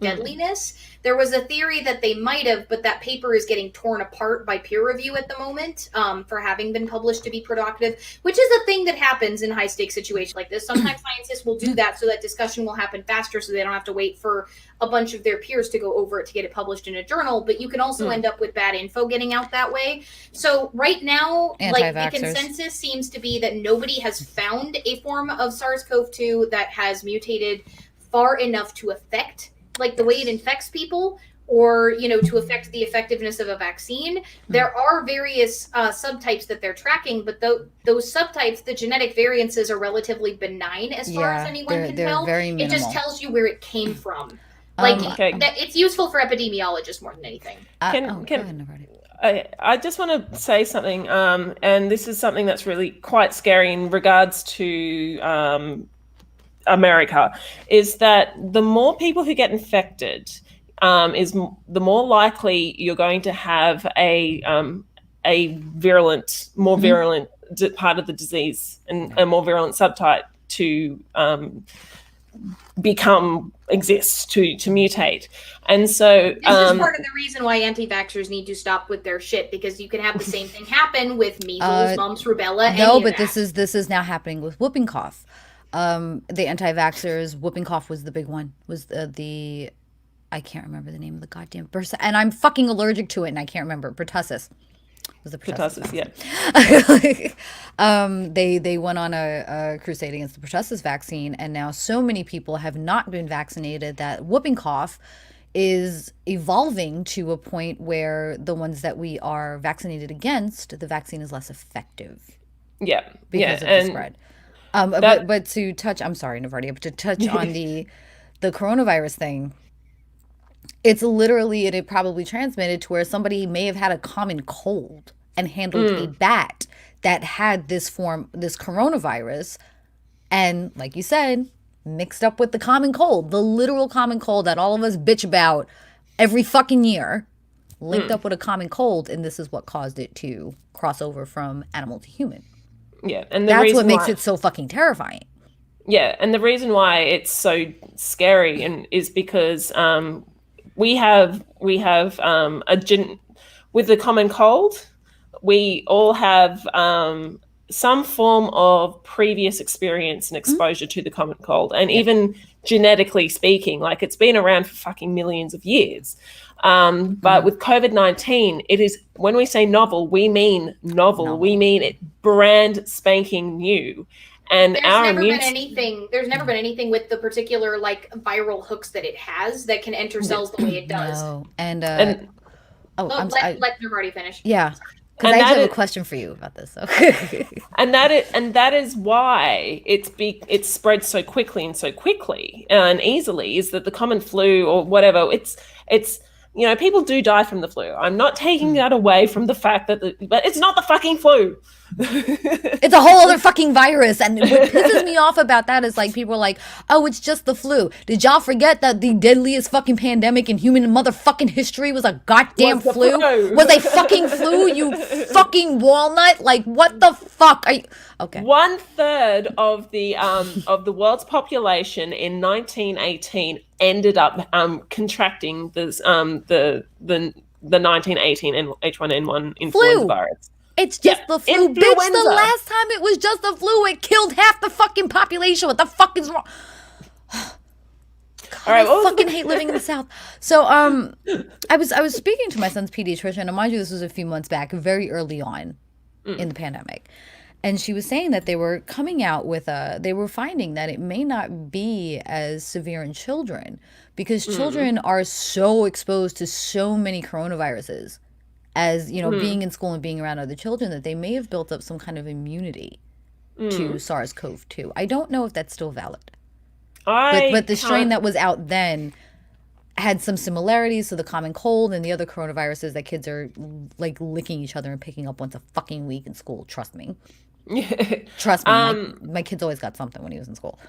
deadliness. There was a theory that they might have, but that paper is getting torn apart by peer review at the moment for having been published to be productive, which is a thing that happens in high stakes situations like this. Sometimes scientists will do that so that discussion will happen faster, so they don't have to wait for a bunch of their peers to go over it to get it published in a journal. But you can also end up with bad info getting out that way. So right now, the consensus seems to be that nobody has found a form of SARS-CoV-2 that has mutated far enough to affect the way it infects people, or to affect the effectiveness of a vaccine. There are various subtypes that they're tracking, but those subtypes, the genetic variances, are relatively benign as far as anyone can tell. Very minimal. It just tells you where it came from. It's useful for epidemiologists more than anything. Go ahead, I just want to say something, and this is something that's really quite scary in regards to America, is that the more people who get infected, the more likely you're going to have a virulent, more virulent part of the disease and a more virulent subtype to exist, to mutate. And so this is part of the reason why anti-vaxxers need to stop with their shit, because you can have the same thing happen with measles, mumps, rubella. No, but this is now happening with whooping cough. The anti-vaxxers, whooping cough was the big one. Was the I can't remember the name of the goddamn person, and I'm fucking allergic to it, and I can't remember. Pertussis. Was the pertussis? Yeah. They went on a crusade against the pertussis vaccine, and now so many people have not been vaccinated that whooping cough is evolving to a point where the ones that we are vaccinated against, the vaccine is less effective. Yeah. Because of the spread. But to touch, I'm sorry, Nervardia, but to touch on the coronavirus thing, it's literally, it probably transmitted to where somebody may have had a common cold and handled a bat that had this coronavirus, and like you said, mixed up with the common cold, the literal common cold that all of us bitch about every fucking year, linked up with a common cold, and this is what caused it to cross over from animal to human. Yeah, and that's what makes it so fucking terrifying. Yeah, and the reason why it's so scary is because we have with the common cold, we all have some form of previous experience and exposure to the common cold, and even genetically speaking, like it's been around for fucking millions of years. But with COVID-19, it is, when we say novel, we mean novel. We mean it brand spanking new. And there's never been anything with the particular like viral hooks that it has that can enter cells the way it does. No. Let Nervardia finish. Yeah. Because I have a question for you about this. Okay. and that is why it's spread so quickly and easily, is that the common flu or whatever, it's people do die from the flu. I'm not taking that away from the fact that but it's not the fucking flu. It's a whole other fucking virus. And what pisses me off about that is like people are like, oh, it's just the flu. Did y'all forget that the deadliest fucking pandemic in human motherfucking history was a goddamn flu? Was a fucking flu, you fucking walnut? Like, what the fuck are you? Okay. 1/3 of the world's population in 1918 ended up contracting the 1918 H1N1 influenza virus. It's just the flu. Influenza. Bitch, the last time it was just the flu, it killed half the fucking population. What the fuck is wrong? God, all right, I fucking hate living in the South. So I was speaking to my son's pediatrician, and mind you, this was a few months back, very early on in the pandemic. And she was saying that they were coming out with they were finding that it may not be as severe in children, because children are so exposed to so many coronaviruses as, being in school and being around other children, that they may have built up some kind of immunity to SARS-CoV-2. I don't know if that's still valid. But the strain that was out then had some similarities to the common cold and the other coronaviruses that kids are like licking each other and picking up once a fucking week in school. Trust me. Trust me. My kid's always got something when he was in school.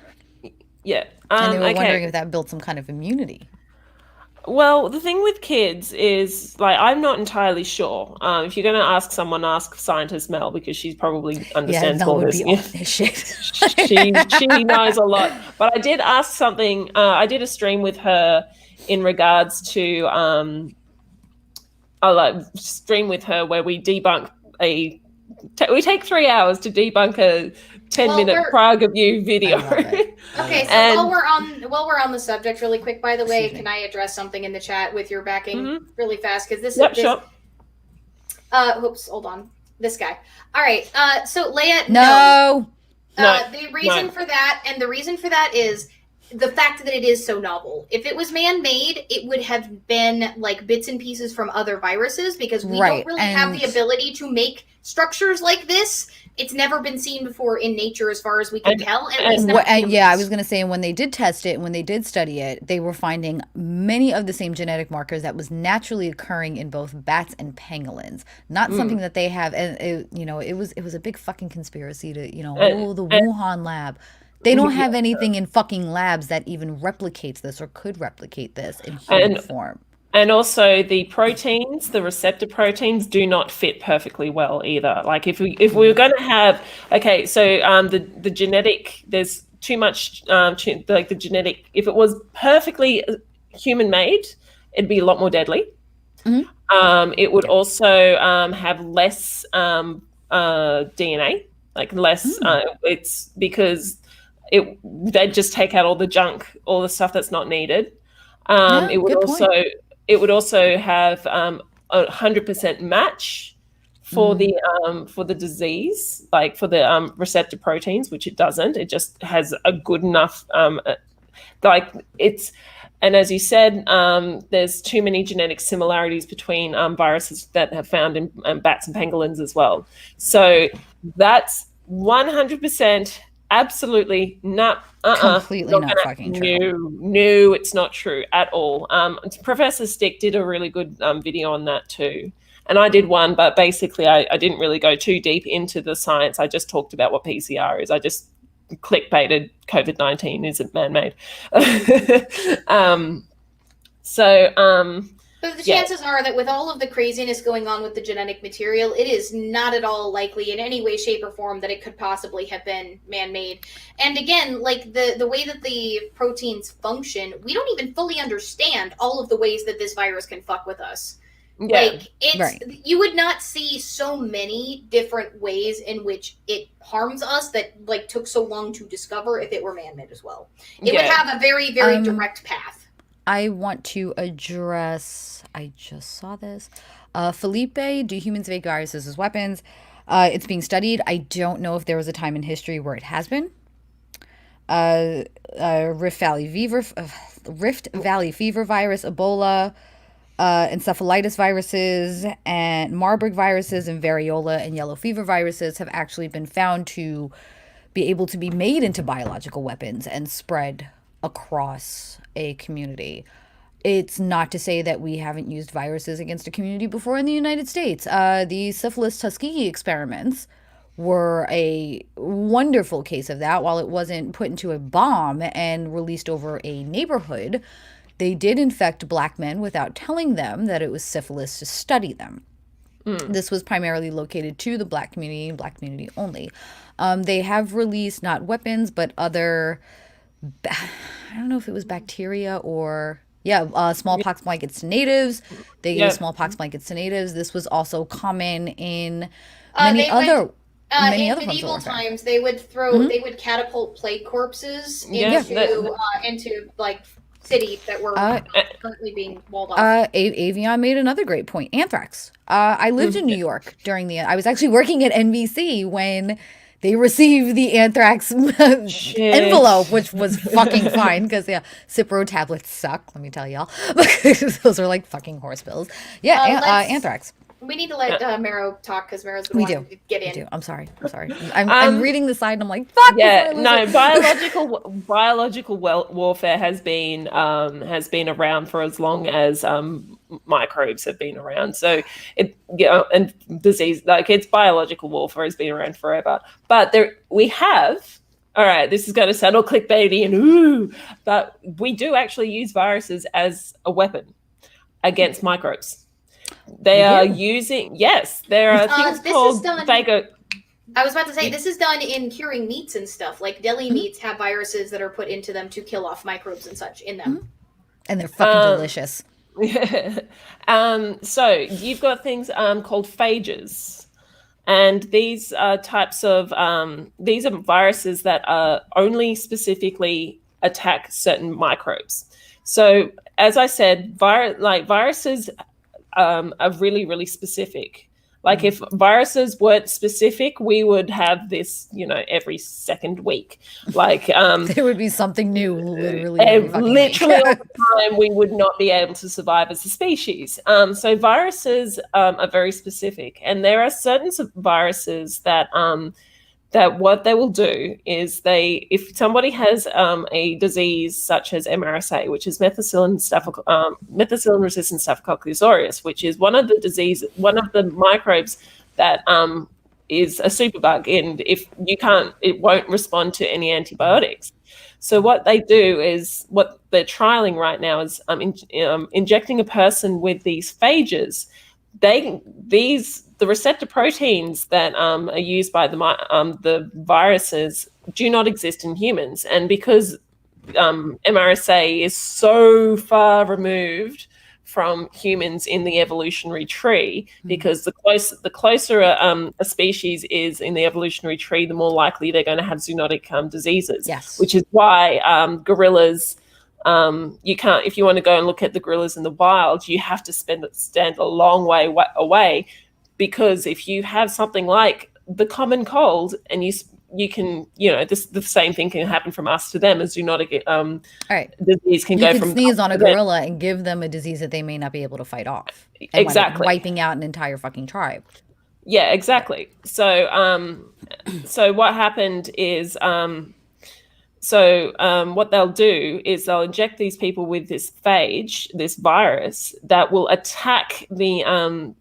Yeah. And they were wondering if that built some kind of immunity. Well, the thing with kids is, like, I'm not entirely sure. If you're going to ask someone, ask scientist Mel, because she probably understands all this. This shit. she knows a lot. But I did ask something. I did a stream with her in regards to stream with her where we debunk we take 3 hours to debunk a 10-minute Prague of You video. Okay, so while we're on the subject really quick, by the way, can I address something in the chat with your backing really fast? Because this sure. Oops, hold on. This guy. All right. So Leia, no. The reason for that is the fact that it is so novel. If it was man-made, it would have been like bits and pieces from other viruses, because we don't really have the ability to make structures like this it's never been seen before in nature as far as we can tell. I was going to say, when they did test it, when they did study it, they were finding many of the same genetic markers that was naturally occurring in both bats and pangolins. Not something that they have, and it was a big fucking conspiracy to, the Wuhan lab. They don't have anything in fucking labs that even replicates this or could replicate this in human form. And also the proteins, the receptor proteins, do not fit perfectly well either. Like if we were going to have, the genetic, there's too much, like the genetic, if it was perfectly human made, it'd be a lot more deadly. It would also have less DNA, like less, it's because they'd just take out all the junk, all the stuff that's not needed. It would also have 100% match for the disease, like for the receptor proteins, which it doesn't. It just has a good enough and as you said, there's too many genetic similarities between viruses that have found in bats and pangolins as well. So that's 100%. Absolutely not. Completely not fucking true. No, it's not true at all. Professor Stick did a really good video on that too. And I did one, but basically I didn't really go too deep into the science. I just talked about what PCR is. I just clickbaited COVID-19 isn't man-made. But the chances are that with all of the craziness going on with the genetic material, it is not at all likely in any way, shape, or form that it could possibly have been man-made. And again, like the way that the proteins function, we don't even fully understand all of the ways that this virus can fuck with us. Yeah. You would not see so many different ways in which it harms us that took so long to discover if it were man-made as well. It would have a very, very direct path. I want to address, I just saw this. Felipe, do humans make viruses as weapons? It's being studied. I don't know if there was a time in history where it has been. Rift Valley fever virus, Ebola, encephalitis viruses, and Marburg viruses, and variola and yellow fever viruses have actually been found to be able to be made into biological weapons and spread across a community. It's not to say that we haven't used viruses against a community before in the United States. The syphilis Tuskegee experiments were a wonderful case of that. While it wasn't put into a bomb and released over a neighborhood, they did infect black men without telling them that it was syphilis to study them. This was primarily located to the black community and black community only. They have released not weapons, but other, I don't know if it was bacteria or, smallpox blankets to natives. They gave smallpox blankets to natives. This was also common in many other medieval times. They would catapult plague corpses into cities that were currently being walled off. Avion made another great point. Anthrax. I lived in New York I was actually working at NBC when they received the anthrax envelope, which was fucking fine because Cipro tablets suck, let me tell y'all. Those are like fucking horse pills. Anthrax. We need to let Mero talk because Mero's going to get in. We do. I'm sorry. I'm reading the side and I'm like, fuck. Yeah, no. Biological warfare has been around for as long as microbes have been around. So and disease, it's biological warfare has been around forever. But we have. All right, this is going to sound all clickbaity and but we do actually use viruses as a weapon against microbes. They are using, there are things called phago. I was about to say, this is done in curing meats and stuff. Like deli meats have viruses that are put into them to kill off microbes and such in them. And they're fucking delicious. So you've got things called phages. And these types of, these are viruses that only specifically attack certain microbes. So as I said, viruses are really, really specific. Like if viruses weren't specific, we would have this, every second week. Like there would be something new literally every fucking literally week. all the time. We would not be able to survive as a species. So viruses are very specific, and there are certain viruses that what they will do is if somebody has a disease such as MRSA, which is methicillin-resistant Staphylococcus aureus, which is one of the microbes that is a superbug, and it won't respond to any antibiotics. So what they do is, what they're trialing right now is injecting a person with these phages. The receptor proteins that are used by the viruses do not exist in humans, and because MRSA is so far removed from humans in the evolutionary tree, because the closer a species is in the evolutionary tree, the more likely they're going to have zoonotic diseases. Yes. Which is why gorillas. You can't, if you want to go and look at the gorillas in the wild, you have to stand a long way away, because if you have something like the common cold, and you can, the same thing can happen from us to them, as zoonotic disease can go from. You can sneeze on a gorilla and give them a disease that they may not be able to fight off. Exactly. Wiping out an entire fucking tribe. Yeah, exactly. So what happened is, what they'll do is they'll inject these people with this phage, this virus that will attack the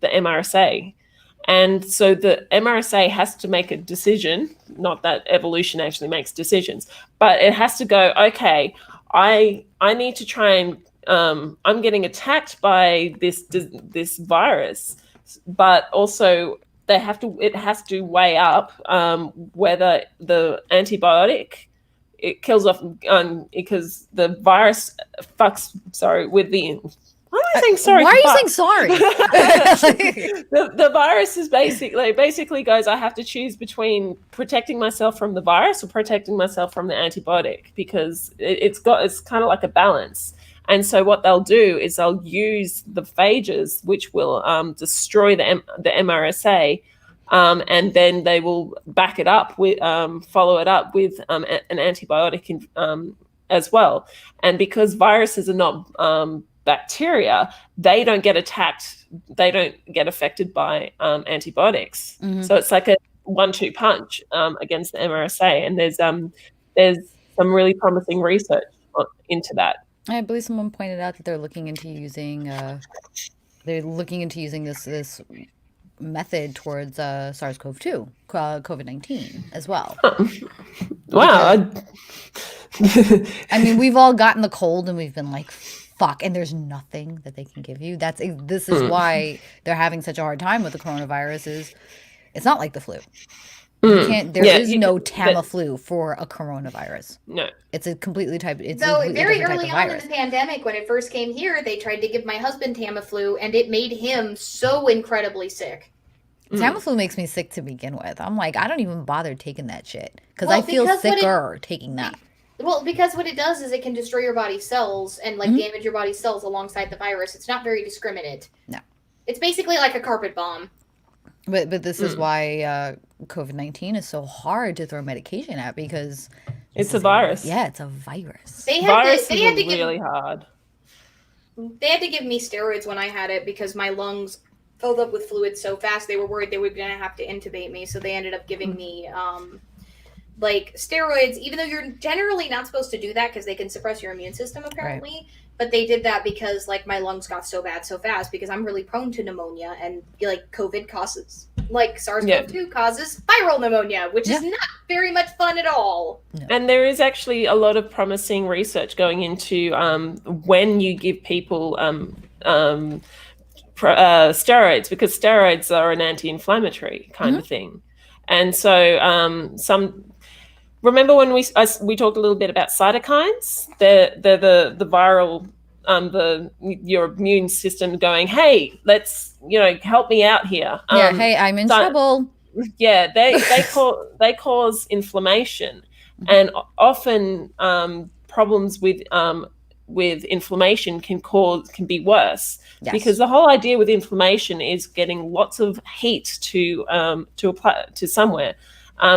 MRSA. And so the MRSA has to make a decision, not that evolution actually makes decisions, but it has to go, okay, I need to try and, I'm getting attacked by this virus, but also it has to weigh up whether the antibiotic, it kills off, because the virus with the. Why am I saying sorry? Why are you saying sorry? The virus is basically goes, I have to choose between protecting myself from the virus or protecting myself from the antibiotic, because it's kind of like a balance. And so what they'll do is they'll use the phages, which will destroy the MRSA. And then they will back it up with, follow it up with an antibiotic as well. And because viruses are not bacteria, they don't get attacked. They don't get affected by antibiotics. Mm-hmm. So it's like a 1-2 punch against the MRSA. And there's some really promising research into that. I believe someone pointed out that they're looking into using this method towards SARS-CoV-2, COVID-19 as well. Wow. I mean, we've all gotten the cold and we've been like, fuck, and there's nothing that they can give you. This is why they're having such a hard time with the coronavirus. Is it's not like the flu. There is no Tamiflu for a coronavirus. No, it's a completely type. It's so very early on in the pandemic, when it first came here, they tried to give my husband Tamiflu, and it made him so incredibly sick. Tamiflu makes me sick to begin with. I'm like, I don't even bother taking that shit because I feel sicker taking that. Well, because what it does is it can destroy your body's cells and damage your body's cells alongside the virus. It's not very discriminate. No, it's basically like a carpet bomb. But this is why COVID-19 is so hard to throw medication at, because it's a virus. Yeah, it's a virus. They had to really hard. They had to give me steroids when I had it because my lungs filled up with fluid so fast. They were worried they were going to have to intubate me, so they ended up giving me steroids, even though you're generally not supposed to do that because they can suppress your immune system apparently. Right. But they did that because my lungs got so bad so fast because I'm really prone to pneumonia, and COVID causes SARS-CoV-2 causes viral pneumonia, which is not very much fun at all. No. And there is actually a lot of promising research going into when you give people steroids, because steroids are an anti-inflammatory kind of thing. And so remember when we talked a little bit about cytokines? They're the viral, your immune system going, hey, let's help me out here. Hey, I'm in trouble. Yeah, they cause inflammation, and often problems with with inflammation can be worse. Yes. Because the whole idea with inflammation is getting lots of heat to apply to somewhere.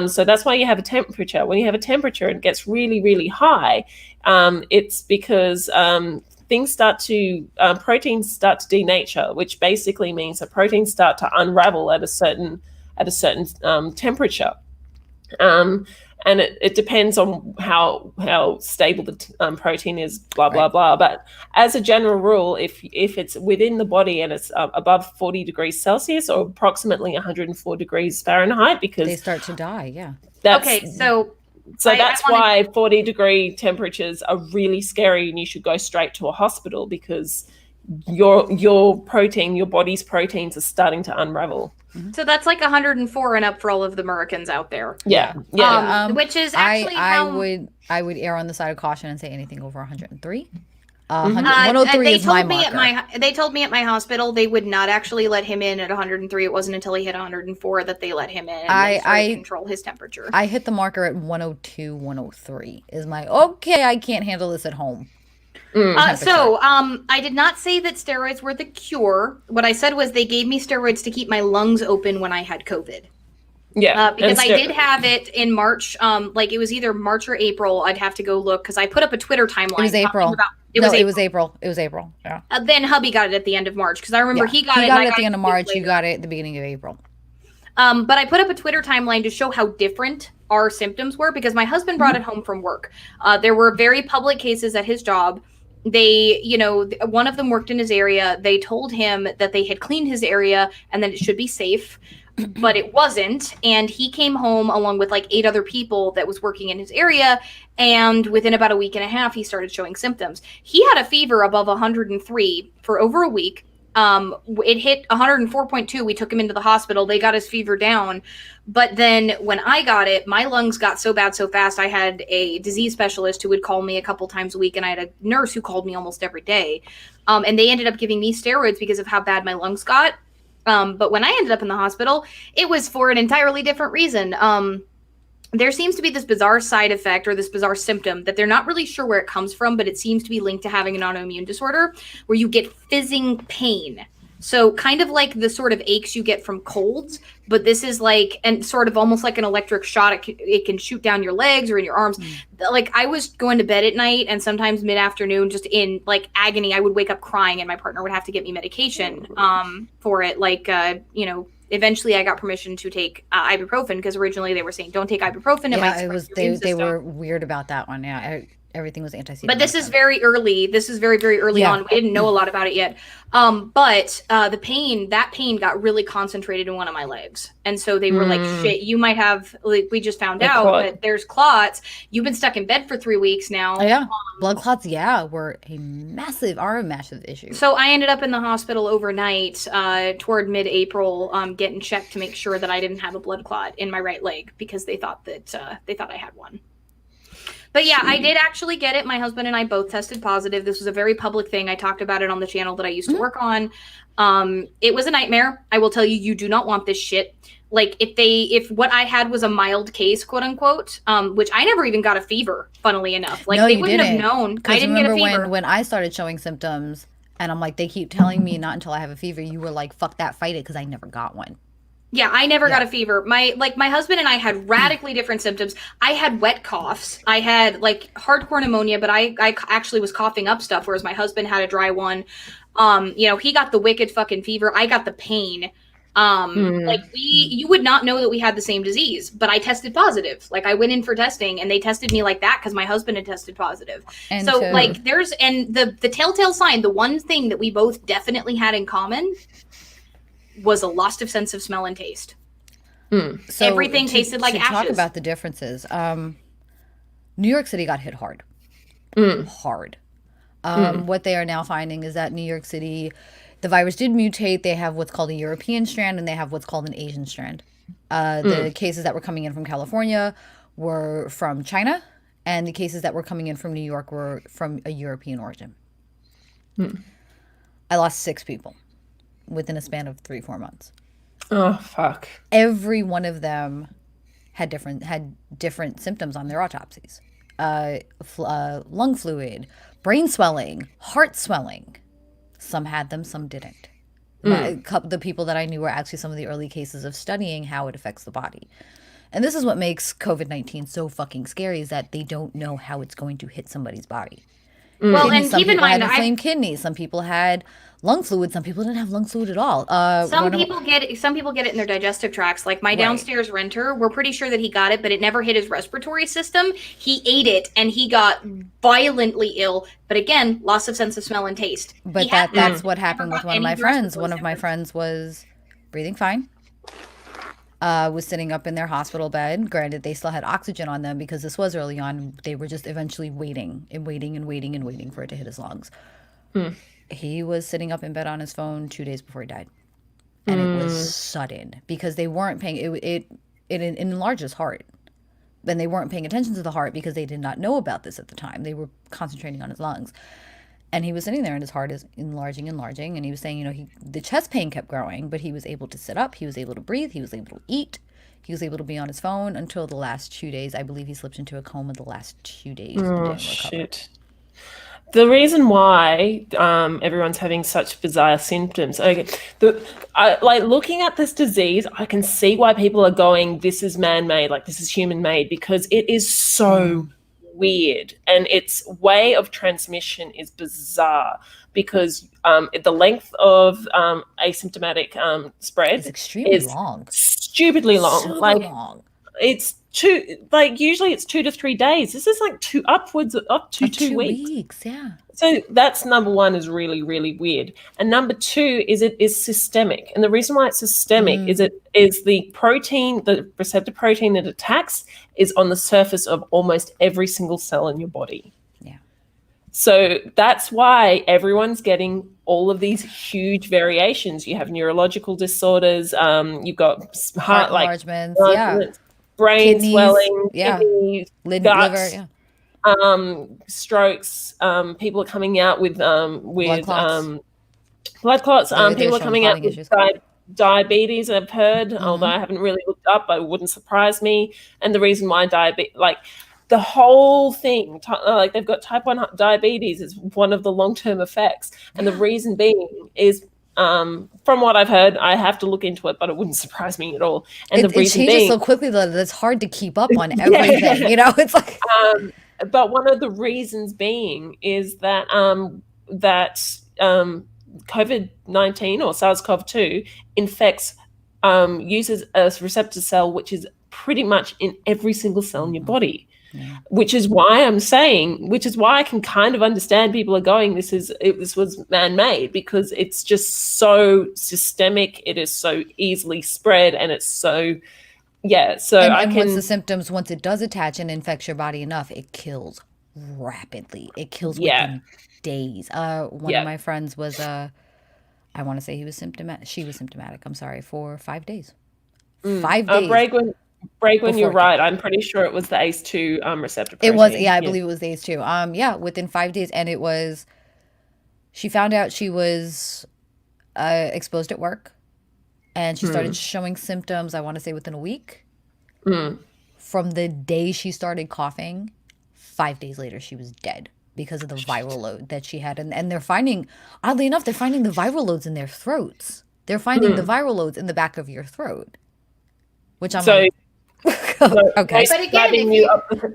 So that's why you have a temperature. When you have a temperature and it gets really, really high, it's because proteins start to denature, which basically means that proteins start to unravel at a certain temperature. And it depends on how stable the protein is, blah, blah, blah. But as a general rule, if it's within the body and it's above 40 degrees Celsius or approximately 104 degrees Fahrenheit, because they start to die, yeah. So that's why 40-degree temperatures are really scary, and you should go straight to a hospital because your body's proteins are starting to unravel. So that's like 104 and up for all of the Americans out there. Yeah. Which is actually I would err on the side of caution and say anything over 103. 103 is my marker. They told me at my hospital they would not actually let him in at 103. It wasn't until he hit 104 that they let him in. And I control his temperature. I hit the marker at 102, 103 is my okay. I can't handle this at home. I did not say that steroids were the cure. What I said was they gave me steroids to keep my lungs open when I had COVID. Yeah, because I did have it in March. It was either March or April. I'd have to go look because I put up a Twitter timeline. It was April. It was April. It was April. Yeah. Then hubby got it at the end of March because I remember he got it at the end of March. You got it at the beginning of April. But I put up a Twitter timeline to show how different our symptoms were because my husband brought it home from work. There were very public cases at his job. They, one of them worked in his area. They told him that they had cleaned his area and that it should be safe, but it wasn't. And he came home along with like 8 other people that was working in his area. And within about a week and a half, he started showing symptoms. He had a fever above 103 for over a week. It hit 104.2. We took him into the hospital. They got his fever down. But then when I got it, my lungs got so bad so fast. I had a disease specialist who would call me a couple times a week, and I had a nurse who called me almost every day. And they ended up giving me steroids because of how bad my lungs got. But when I ended up in the hospital, it was for an entirely different reason. There seems to be this bizarre side effect or this bizarre symptom that they're not really sure where it comes from, but it seems to be linked to having an autoimmune disorder where you get fizzing pain. So kind of like the sort of aches you get from colds, but this is like, and sort of almost like an electric shot. It can shoot down your legs or in your arms. Like I was going to bed at night and sometimes mid-afternoon just in like agony, I would wake up crying and my partner would have to get me medication for it. Eventually I got permission to take ibuprofen because originally they were saying don't take ibuprofen. They were weird about that one. Yeah. Everything was anti-seizure. But this is very early. This is very, very early on. We didn't know a lot about it yet. But that pain got really concentrated in one of my legs. And so they were like, shit, you might have, like, we just found out that there's clots. You've been stuck in bed for 3 weeks now. Oh, yeah. Blood clots, are a massive issue. So I ended up in the hospital overnight toward mid-April getting checked to make sure that I didn't have a blood clot in my right leg because they thought I had one. But yeah, I did actually get it. My husband and I both tested positive. This was a very public thing. I talked about it on the channel that I used to work on. It was a nightmare. I will tell you, you do not want this shit. Like if what I had was a mild case, quote unquote, which I never even got a fever, funnily enough. Like they wouldn't have known. I didn't get a fever. When I started showing symptoms and I'm like, they keep telling me not until I have a fever, you were like, fuck that, fight it, because I never got one. Yeah, I never got a fever. My husband and I had radically different symptoms. I had wet coughs. I had like hardcore pneumonia, but I actually was coughing up stuff, whereas my husband had a dry one. He got the wicked fucking fever. I got the pain. You would not know that we had the same disease, but I tested positive. Like I went in for testing and they tested me like that because my husband had tested positive. And so the telltale sign, the one thing that we both definitely had in common was a loss of sense of smell and taste. So everything tasted like ashes. Talk about the differences. New York City got hit hard. Hard. What they are now finding is that New York City, the virus did mutate. They have what's called a European strand and they have what's called an Asian strand. The cases that were coming in from California were from China, and the cases that were coming in from New York were from a European origin. I lost 6 people within a span of 3-4 months. Oh, fuck. Every one of them had different symptoms on their autopsies. Lung fluid, brain swelling, heart swelling. Some had them, some didn't. The people that I knew were actually some of the early cases of studying how it affects the body. And this is what makes COVID-19 so fucking scary, is that they don't know how it's going to hit somebody's body. Well, Kidneys, and some keep in people had mind, inflamed kidneys. Some people had lung fluid. Some people didn't have lung fluid at all. some people get it in their digestive tracts. Like my downstairs renter, we're pretty sure that he got it, but it never hit his respiratory system. He ate it and he got violently ill. But again, loss of sense of smell and taste. But that's what happened with one of my friends. One of my friends was breathing fine. Was sitting up in their hospital bed. Granted, they still had oxygen on them because this was early on. They were just eventually waiting for it to hit his lungs. He was sitting up in bed on his phone 2 days before he died. And it was sudden because they weren't paying, it enlarged his heart. And they weren't paying attention to the heart because they did not know about this at the time. They were concentrating on his lungs. And he was sitting there and his heart is enlarging. And he was saying, the chest pain kept growing, but he was able to sit up. He was able to breathe. He was able to eat. He was able to be on his phone until the last 2 days. I believe he slipped into a coma the last 2 days. Oh, shit. The reason why everyone's having such bizarre symptoms, like looking at this disease, I can see why people are going, this is man-made, like this is human-made, because it is so weird, and its way of transmission is bizarre because the length of asymptomatic spread is extremely long, stupidly long. Super like long. It's usually it's 2 to 3 days. This is like up to 2 weeks. Yeah. So that's number one, is really, really weird. And number two is it is systemic. And the reason why it's systemic is the protein, the receptor protein that attacks is on the surface of almost every single cell in your body. Yeah. So that's why everyone's getting all of these huge variations. You have neurological disorders, you've got heart enlargements, brain kidneys, swelling, kidneys, liver, strokes. People are coming out with blood clots. People are coming out with diabetes. I've heard, although I haven't really looked up, but it wouldn't surprise me. And the reason why the whole thing, they've got type 1 diabetes is one of the long-term effects. And the reason being is, from what I've heard, I have to look into it, but it wouldn't surprise me at all. And the reason it changes being, so quickly that it's hard to keep up on everything. It's like. But one of the reasons being is that COVID-19 or SARS-CoV-2 infects, uses a receptor cell, which is pretty much in every single cell in your body. Yeah. Which is why I can kind of understand people are going, this was man-made, because it's just so systemic, it is so easily spread, and it's so once the symptoms, once it does attach and infects your body enough, it kills rapidly. It kills within days. One of my friends was I want to say she was symptomatic, I'm sorry, for 5 days. 5 days. Bregwin, you're right. I'm pretty sure it was the ACE2 receptor protein. It was, I believe it was the ACE2. Within 5 days. And she found out she was exposed at work. And she started showing symptoms, I want to say within a week. From the day she started coughing, 5 days later, she was dead because of the viral load that she had. And they're finding, oddly enough, the viral loads in their throats. They're finding the viral loads in the back of your throat. Which I'm okay. But again,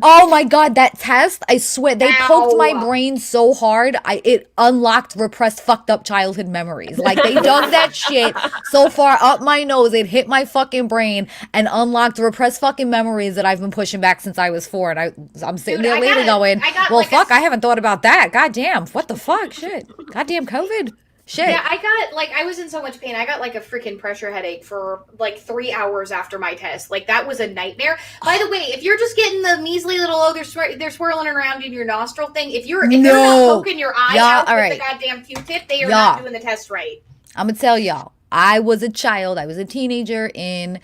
oh my God, that test, I swear, they poked my brain so hard, it unlocked repressed, fucked up childhood memories. Like, they dug that shit so far up my nose, it hit my fucking brain and unlocked repressed fucking memories that I've been pushing back since I was 4. And I'm sitting there later going, I haven't thought about that. Goddamn, what the fuck? Shit. Goddamn COVID. Shit. Yeah, I was in so much pain. I got a freaking pressure headache for 3 hours after my test. That was a nightmare. By the way, if you're just getting the measly little, they're swirling around in your nostril thing, if you're not poking your eye out with the goddamn Q-tip, they are not doing the test right. I'm going to tell y'all, I was a child. I was a teenager in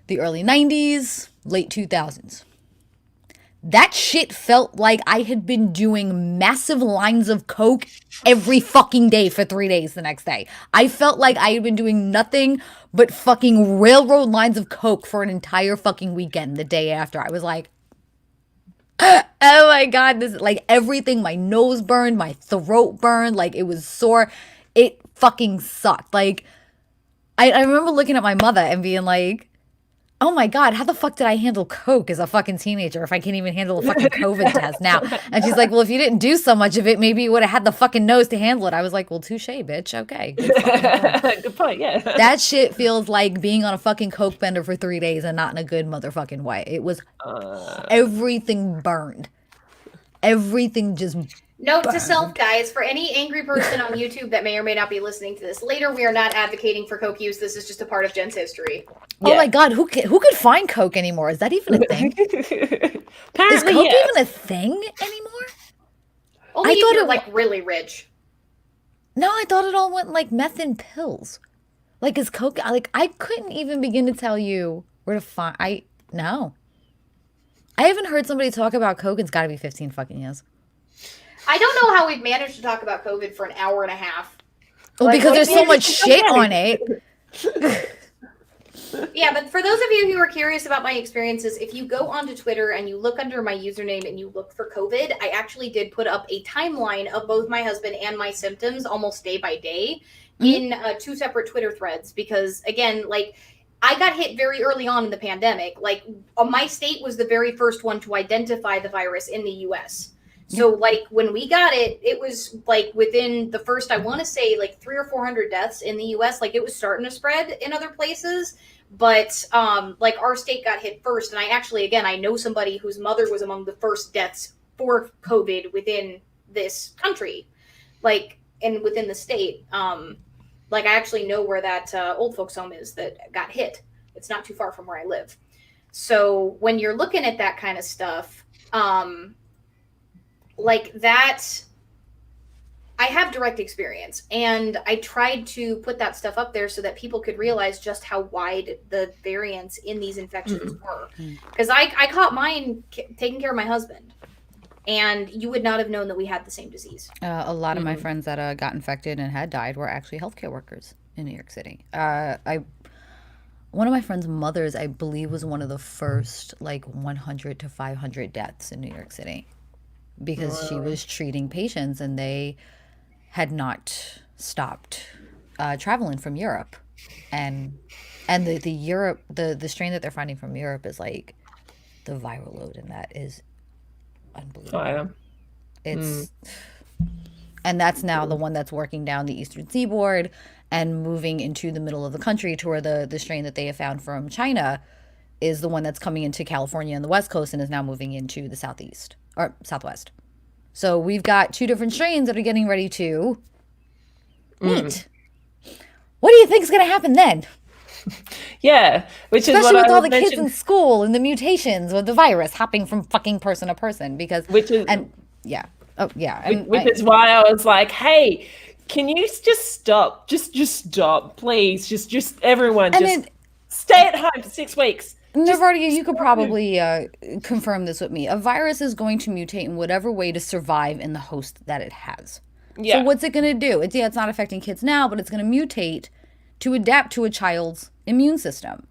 the early 90s, late 2000s. That shit felt like I had been doing massive lines of coke every fucking day for 3 days the next day. I felt like I had been doing nothing but fucking railroad lines of coke for an entire fucking weekend the day after. I was like, Oh my God, this like everything, my nose burned, my throat burned, like it was sore. It fucking sucked. Like I remember looking at my mother and being like, oh my God, how the fuck did I handle Coke as a fucking teenager if I can't even handle a fucking COVID test now? And she's like, well, if you didn't do so much of it, maybe you would have had the fucking nose to handle it. I was like, well, touche, bitch. Okay. Good point, yeah. That shit feels like being on a fucking Coke bender for 3 days and not in a good motherfucking way. It was everything burned. Everything just Note burned. to self, guys, for any angry person on YouTube that may or may not be listening to this later, we are not advocating for Coke use. This is just a part of Jen's history. Oh my God, who could find Coke anymore? Is that even a thing? Apparently, Is Coke yes. even a thing anymore? Only I if thought you're it- like really rich. No, I thought it all went like meth and pills. Like, is Coke, like, I couldn't even begin to tell you where to find, no. I haven't heard somebody talk about Coke, it's gotta be 15 fucking years. I don't know how we've managed to talk about COVID for an hour and a half. Well, Like, because what there's is so it? much shit on it. Yeah, but for those of you who are curious about my experiences, if you go onto Twitter and you look under my username and you look for COVID, I actually did put up a timeline of both my husband and my symptoms almost day by day in 2 separate Twitter threads. Because again, like I got hit very early on in the pandemic. Like my state was the very first one to identify the virus in the US. So like when we got it, it was like within the first, I want to say like 300 or 400 deaths in the US. Like it was starting to spread in other places. But like our state got hit first. And I actually, again, I know somebody whose mother was among the first deaths for COVID within this country, like, and within the state. Like I actually know where that old folks home is that got hit. It's not too far from where I live. So when you're looking at that kind of stuff, like that, I have direct experience, and I tried to put that stuff up there so that people could realize just how wide the variants in these infections were. Because I caught mine taking care of my husband, and you would not have known that we had the same disease. A lot of my friends that got infected and had died were actually healthcare workers in New York City. One of my friend's mothers, I believe, was one of the first like 100 to 500 deaths in New York City because she was treating patients and they had not stopped traveling from Europe, and the Europe the strain that they're finding from Europe is like the viral load in that is unbelievable. Oh, yeah. It's and that's now the one that's working down the eastern seaboard and moving into the middle of the country to where the strain that they have found from China is the one that's coming into California and the West Coast and is now moving into the southeast or southwest. So we've got 2 different strains that are getting ready to meet. What do you think is going to happen then? Yeah, which is Especially what with I all was the kids mentioning. in school and the mutations with the virus hopping from fucking person to person because Which is and is why I was like, hey, can you just stop? Just stop, please. Just everyone, And just then- stay at home for 6 weeks. Nervardia, you could probably confirm this with me. A virus is going to mutate in whatever way to survive in the host that it has. Yeah. So what's it going to do? It's not affecting kids now, but it's going to mutate to adapt to a child's immune system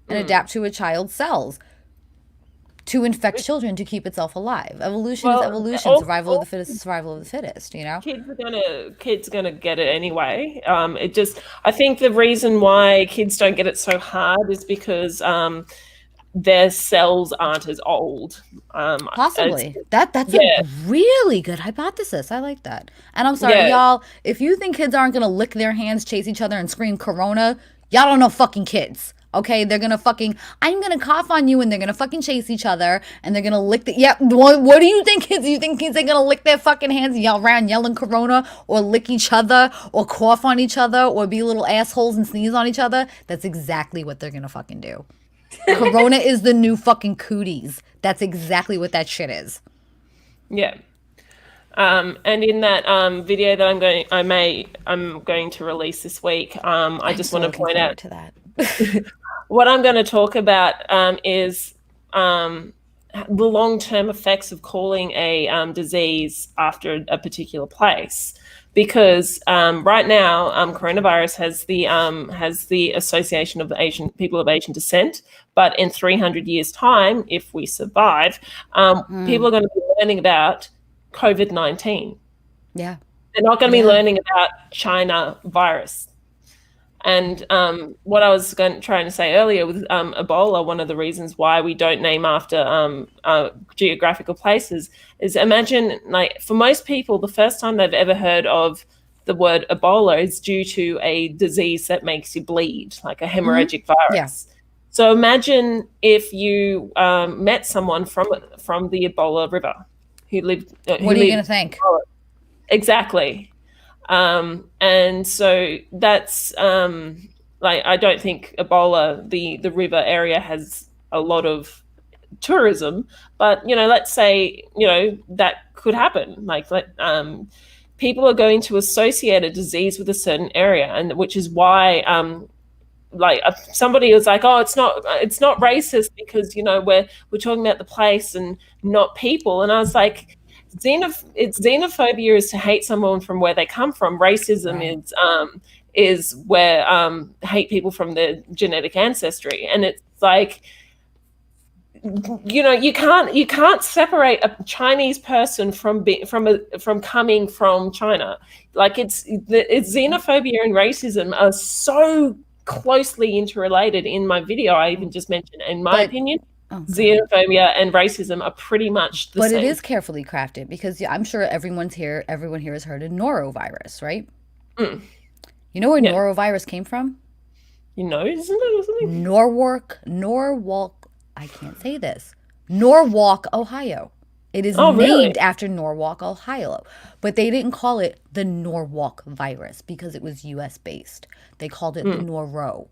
and adapt to a child's cells to infect children to keep itself alive. Evolution is evolution. Survival of the fittest is survival of the fittest, you know? Kids are gonna get it anyway. I think the reason why kids don't get it so hard is because their cells aren't as old. Possibly. That's a really good hypothesis. I like that. And I'm sorry, y'all, if you think kids aren't going to lick their hands, chase each other, and scream Corona, y'all don't know fucking kids. Okay? They're going to fucking, I'm going to cough on you, and they're going to fucking chase each other, and they're going to lick the, what do you think, kids? You think kids are going to lick their fucking hands and yell around yelling Corona, or lick each other, or cough on each other, or be little assholes and sneeze on each other? That's exactly what they're going to fucking do. Corona is the new fucking cooties. That's exactly what that shit is. Yeah. And in that video that I'm going to release this week, I just want to point out to that. what I'm going to talk about is the long-term effects of calling a disease after a particular place, because right now coronavirus has the association of the Asian people of Asian descent, but in 300 years' time, if we survive, people are going to be learning about COVID-19. Yeah, they're not going to be learning about China virus. And what I was trying to say earlier with Ebola, one of the reasons why we don't name after geographical places is, imagine, like, for most people, the first time they've ever heard of the word Ebola is due to a disease that makes you bleed, like a hemorrhagic virus. Yeah. So imagine if you met someone from the Ebola River who lived. What are you going to think? Exactly. And so that's like, I don't think Ebola, the river area, has a lot of tourism, but let's say that could happen. Like, people are going to associate a disease with a certain area, and which is why somebody was like, oh, it's not racist because we're talking about the place and not people. And I was like, xenophobia is to hate someone from where they come from. Racism is where hate people from their genetic ancestry. And it's like, you can't separate a Chinese person from coming from China. Like, it's xenophobia and racism are so closely interrelated. In my video, I even just mentioned, in my opinion, xenophobia and racism are pretty much the same. But it is carefully crafted, because I'm sure everyone here has heard of norovirus, right? You know where norovirus came from? Isn't it or something? Norwalk, I can't say this. Norwalk, Ohio. It is named after Norwalk, Ohio. But they didn't call it the Norwalk virus because it was US based. They called it the Noro.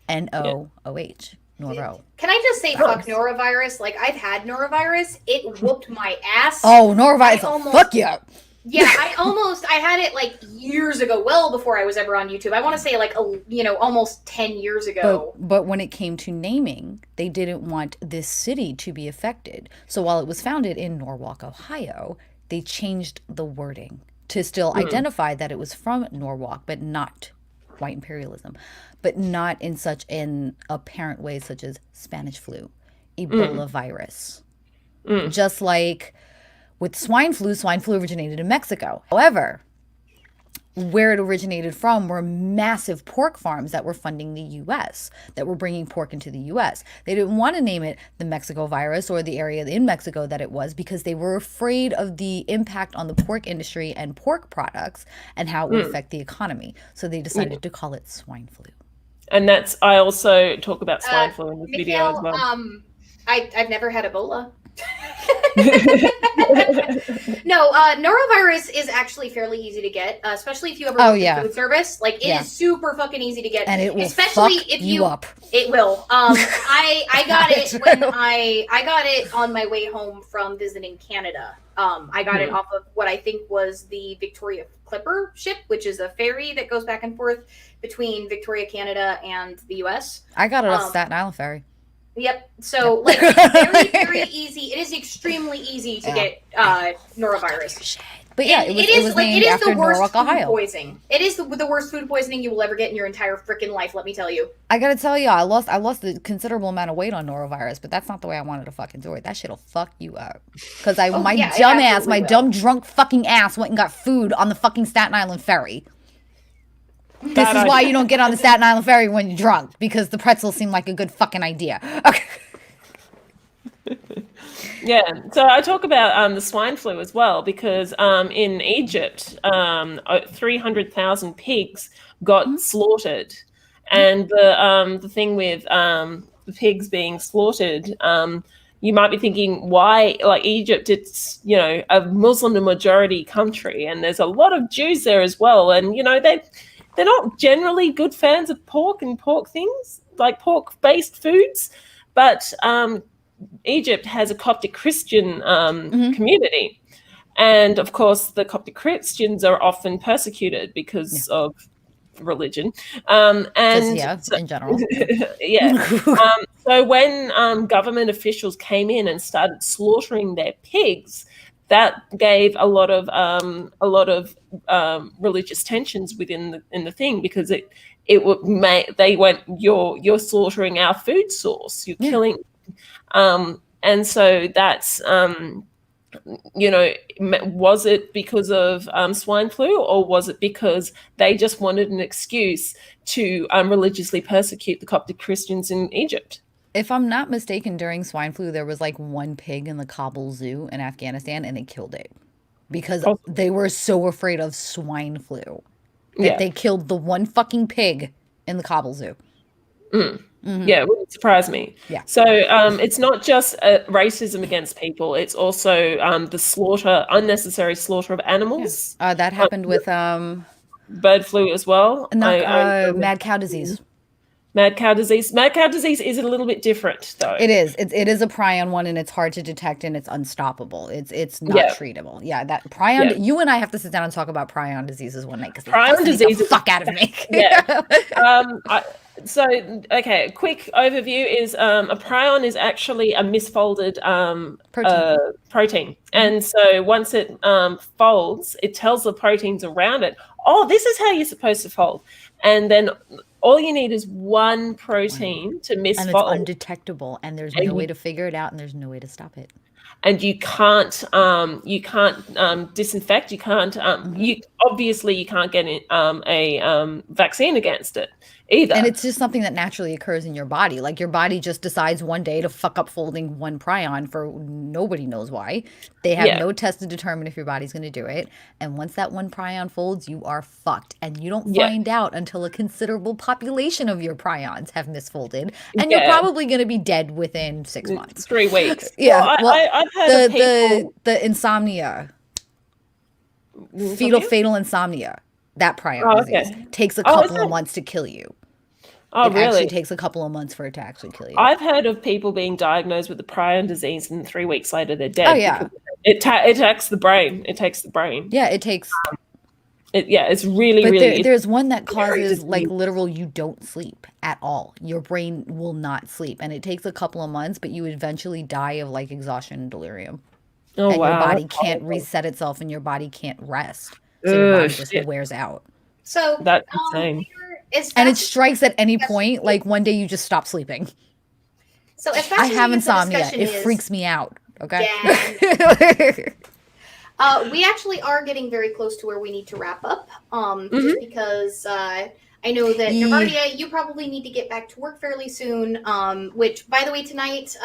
N-O-O-H. Noro. Can I just say fuck norovirus? Like, I've had norovirus. It whooped my ass. Oh, norovirus. Fuck yeah. Yeah, I had it like years ago, well before I was ever on YouTube. I want to say like, almost 10 years ago. But when it came to naming, they didn't want this city to be affected. So while it was founded in Norwalk, Ohio, they changed the wording to still identify that it was from Norwalk, but not white imperialism, but not in such an apparent way such as Spanish flu, Ebola virus. Just like with swine flu originated in Mexico. However, where it originated from were massive pork farms that were funding the U.S., that were bringing pork into the U.S. They didn't want to name it the Mexico virus or the area in Mexico that it was, because they were afraid of the impact on the pork industry and pork products and how it would affect the economy. So they decided to call it swine flu. And I also talk about swine flu in this video as well. I've never had Ebola. No, norovirus is actually fairly easy to get, especially if you ever work in food service. Like, it is super fucking easy to get, and it will especially fuck if you up. It will. I got it when I got it on my way home from visiting Canada. I got it off of what I think was the Victoria Clipper ship, which is a ferry that goes back and forth between Victoria, Canada, and the U.S. I got it off Staten Island ferry. Yep. So, like, it's very, very easy. It is extremely easy to get norovirus. But yeah, it was named after Norwalk, Ohio. Poisoning. It is the worst food poisoning you will ever get in your entire freaking life, let me tell you. I gotta tell you, I lost a considerable amount of weight on norovirus, but that's not the way I wanted to fucking do it. That shit'll fuck you up. Because my dumb drunk fucking ass went and got food on the fucking Staten Island ferry. This is why you don't get on the Staten Island ferry when you're drunk, because the pretzels seem like a good fucking idea. Okay. Yeah, so I talk about the swine flu as well, because in Egypt, 300,000 pigs got slaughtered. And the thing with the pigs being slaughtered, you might be thinking, why? Like, Egypt, it's, a Muslim majority country, and there's a lot of Jews there as well. And, they're not generally good fans of pork and pork things, like pork-based foods. But Egypt has a Coptic Christian community. And, of course, the Coptic Christians are often persecuted because of religion. In general. So when government officials came in and started slaughtering their pigs, that gave a lot of religious tensions within the thing, because it would make, they went, you're slaughtering our food source, you're killing, and so that's was it because of swine flu, or was it because they just wanted an excuse to religiously persecute the Coptic Christians in Egypt? If I'm not mistaken, during swine flu, there was like one pig in the Kabul zoo in Afghanistan, and they killed it because they were so afraid of swine flu that they killed the one fucking pig in the Kabul zoo. Yeah, it wouldn't surprise me. Yeah. So it's not just racism against people; it's also the unnecessary slaughter of animals. Yeah. That happened with bird flu as well. Mad cow disease. Mad cow disease. Mad cow disease is a little bit different, though. It is. It is a prion one, and it's hard to detect, and it's unstoppable. It's not treatable. Yeah, that prion. You and I have to sit down and talk about prion diseases one night, because prion disease the fuck out of me. Quick overview is a prion is actually a misfolded protein. And so once it folds, it tells the proteins around it, oh, this is how you're supposed to fold. And then all you need is one protein to misfold. And it's undetectable, and there's no way to figure it out, and there's no way to stop it. And you can't disinfect. You can't. You can't get a vaccine against it either. And it's just something that naturally occurs in your body. Like, your body just decides one day to fuck up folding one prion for nobody knows why. They have no test to determine if your body's going to do it. And once that one prion folds, you are fucked. And you don't find out until a considerable population of your prions have misfolded. And you're probably going to be dead within 6 months. 3 weeks. Yeah. Well, I've heard of people... the insomnia. Fatal insomnia. That prion disease takes a couple of months to kill you. Oh, it really? actually takes a couple of months for it to actually kill you. I've heard of people being diagnosed with the prion disease, and 3 weeks later they're dead. Oh, yeah. It attacks the brain. It takes the brain. Yeah, it takes... it's really... There's one that causes, like, literal, you don't sleep at all. Your brain will not sleep. And it takes a couple of months, but you eventually die of, like, exhaustion and delirium. Oh, and wow. your body can't reset itself, and your body can't rest. So your body just wears out. So that's insane. And it strikes at any point. Like, one day you just stop sleeping. So I have insomnia. It freaks me out. Okay. We actually are getting very close to where we need to wrap up. Just because I know that Nervardia, you probably need to get back to work fairly soon. Which, by the way, tonight,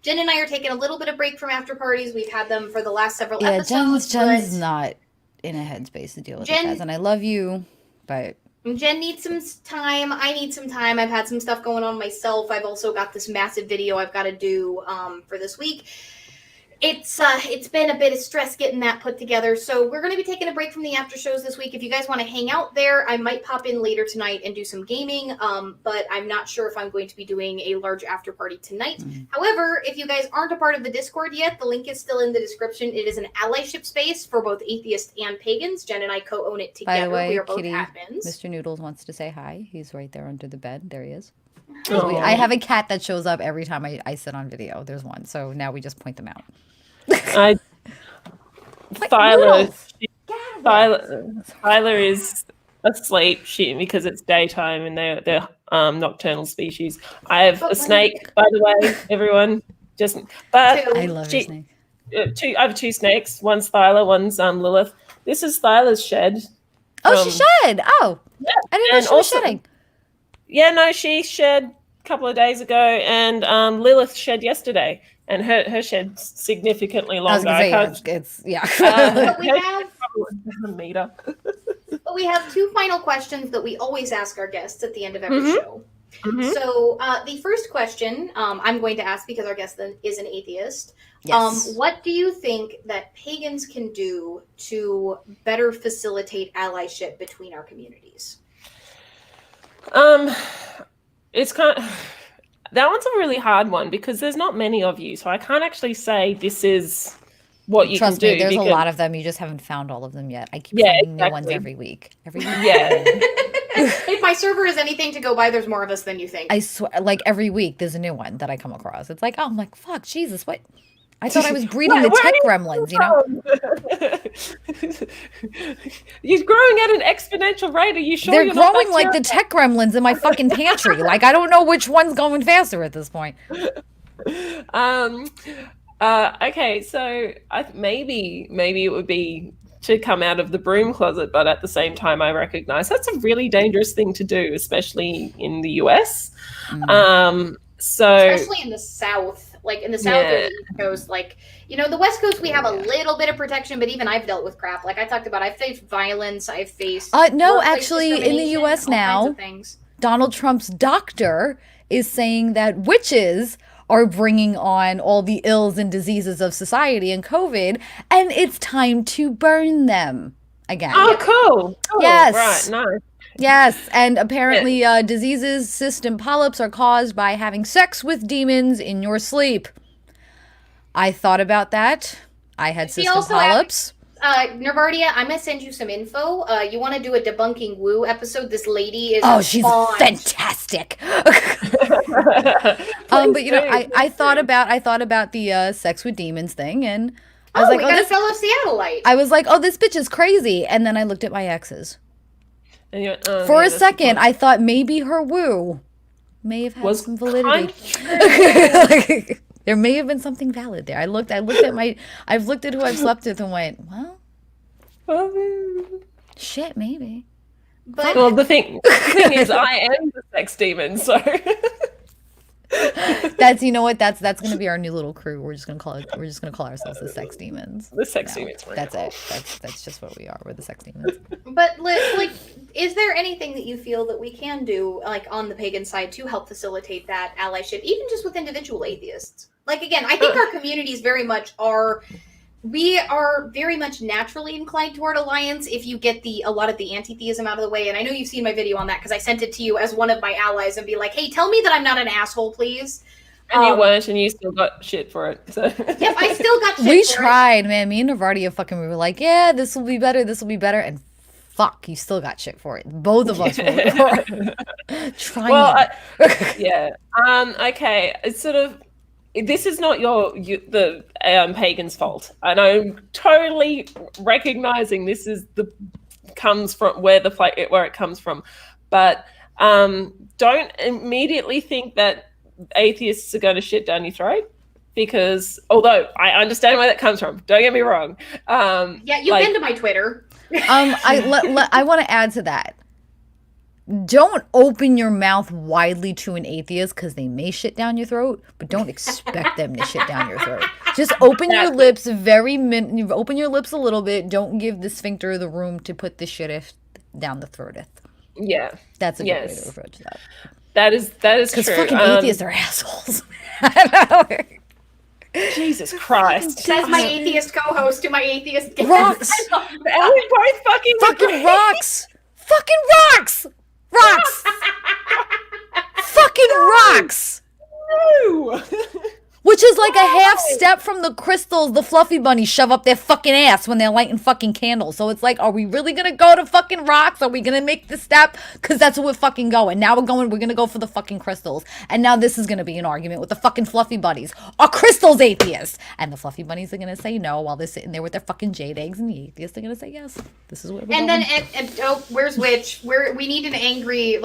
Jen and I are taking a little bit of break from after parties. We've had them for the last several episodes. Jen's not in a headspace to deal with it, guys, and I love you, but Jen needs some time. I need some time. I've had some stuff going on myself. I've also got this massive video I've got to do for this week. It's been a bit of stress getting that put together. So we're going to be taking a break from the after shows this week. If you guys want to hang out there, I might pop in later tonight and do some gaming. But I'm not sure if I'm going to be doing a large after party tonight. However, if you guys aren't a part of the Discord yet, the link is still in the description. It is an allyship space for both atheists and pagans. Jen and I co-own it together. By the way, we are both Kitty, admins. Mr. Noodles wants to say hi. He's right there under the bed. There he is. I have a cat that shows up every time I sit on video. There's one. So now we just point them out. Tyler is asleep because it's daytime and they're nocturnal species. I have a snake, by the way, everyone. I love your snake. I have 2 snakes. One's Thyla, one's Lilith. This is Thyla's shed. Oh, she shed. Oh, yeah. I didn't know she was shedding. Yeah, no, she shed a couple of days ago, and Lilith shed yesterday. And her shed's significantly longer. I was gonna say, but we have 2 final questions that we always ask our guests at the end of every show. So the first question I'm going to ask, because our guest is an atheist. Yes. What do you think that pagans can do to better facilitate allyship between our communities? It's kind of... That one's a really hard one because there's not many of you, so I can't actually say this is what you Trust can do. me, there's because, a lot of them. You just haven't found all of them yet. I keep Yeah, finding new ones exactly. every week. Every week. Yeah. If my server is anything to go by, there's more of us than you think. I swear, like every week there's a new one that I come across. It's like, oh, I'm like, fuck, Jesus, what? I thought I was breeding the Where tech are gremlins, you know? You're growing at an exponential rate. Are you sure They're you're not growing like the tech gremlins in my fucking pantry. Like, I don't know which one's going faster at this point. Okay, so maybe it would be to come out of the broom closet, but at the same time, I recognize that's a really dangerous thing to do, especially in the US. So especially in the South, like in the South or the East Coast, like, you know, the West Coast, we have a little bit of protection, but even I've dealt with crap. Like I talked about, I've faced violence, I've faced No, workplace actually, in the discrimination, US all kinds now, of things. Donald Trump's doctor is saying that witches are bringing on all the ills and diseases of society and COVID, and it's time to burn them again. Oh, cool. Yes. Right, nice. Yes, and apparently diseases, cyst, and polyps are caused by having sex with demons in your sleep. I thought about that. I had cyst and polyps. Nervardia, I'm gonna send you some info. You want to do a debunking woo episode? This lady is she's fantastic. But you know, I thought about the sex with demons thing, and I was like, we got a fellow Seattleite. I was like, oh, this bitch is crazy, and then I looked at my exes. And you went, For a second, I thought maybe her woo may have had some validity. There may have been something valid there. I've looked at who I've slept with and went, well, shit, maybe. But well, the thing is, I am the sex demon, so that's, you know what, that's gonna be our new little crew. We're just gonna call ourselves the sex demons. The sex demons. That's it. That's just what we are. We're the sex demons. But like, is there anything that you feel that we can do, like on the pagan side, to help facilitate that allyship, even just with individual atheists? Like, again, I think our communities very much are. We are very much naturally inclined toward alliance if you get a lot of the anti-theism out of the way. And I know you've seen my video on that because I sent it to you as one of my allies and be like, hey, tell me that I'm not an asshole, please. And you weren't, and you still got shit for it. So. Yep, I still got shit We for tried, man. Me and Nervardia we were like, yeah, this will be better. And fuck, you still got shit for it. Both of us were trying. Well, yeah. Okay. It's sort of. This is not the pagan's fault, and I'm totally recognizing this is comes from where it comes from, but don't immediately think that atheists are going to shit down your throat, because although I understand where that comes from, don't get me wrong. Yeah, you've been to my Twitter. I want to add to that. Don't open your mouth widely to an atheist because they may shit down your throat, but don't expect them to shit down your throat. Just open your lips open your lips a little bit. Don't give the sphincter the room to put the shit down the throateth. Yeah. That's a good way to approach that. That is true. Because fucking atheists are assholes. Jesus Christ. Says my atheist co-host to my atheist guest. Rocks. And we both fucking rocks. Fucking rocks. Rocks! Fucking rocks! No. Which is like a half step from the crystals the fluffy bunnies shove up their fucking ass when they're lighting fucking candles. So it's like, are we really gonna go to fucking rocks? Are we gonna make the step? Because that's where we're fucking going. Now we're gonna go for the fucking crystals. And now this is gonna be an argument with the fucking fluffy bunnies. Are crystals atheists? And the fluffy bunnies are gonna say no while they're sitting there with their fucking jade eggs, and the atheists are gonna say yes. This is where we're going. Then, where's witch? We need an angry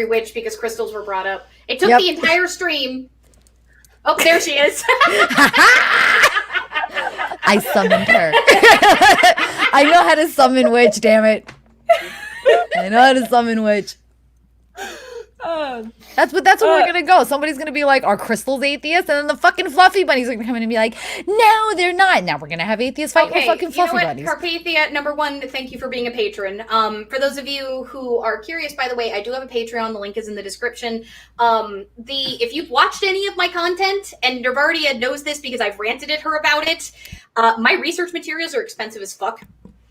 witch because crystals were brought up. It took the entire stream. Oh, there she is. I summoned her. I know how to summon witch, damn it. I know how to summon witch. That's where we're gonna go. Somebody's gonna be like, "Are crystals atheists?" And then the fucking fluffy bunnies are gonna come in and be like, "No, they're not." Now we're gonna have atheists fighting with fucking fluffy bunnies. Carpathia, number one, thank you for being a patron. For those of you who are curious, by the way, I do have a Patreon. The link is in the description. If you've watched any of my content, and Nervardia knows this because I've ranted at her about it, my research materials are expensive as fuck.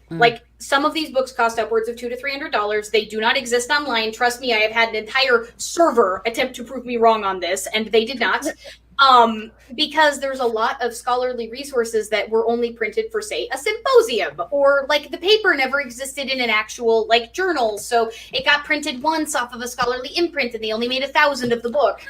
Like, some of these books cost upwards of $200 to $300. They do not exist online. Trust me, I have had an entire server attempt to prove me wrong on this, and they did not. because there's a lot of scholarly resources that were only printed for, say, a symposium, or like the paper never existed in an actual like journal, so it got printed once off of a scholarly imprint and they only made 1,000 of the book.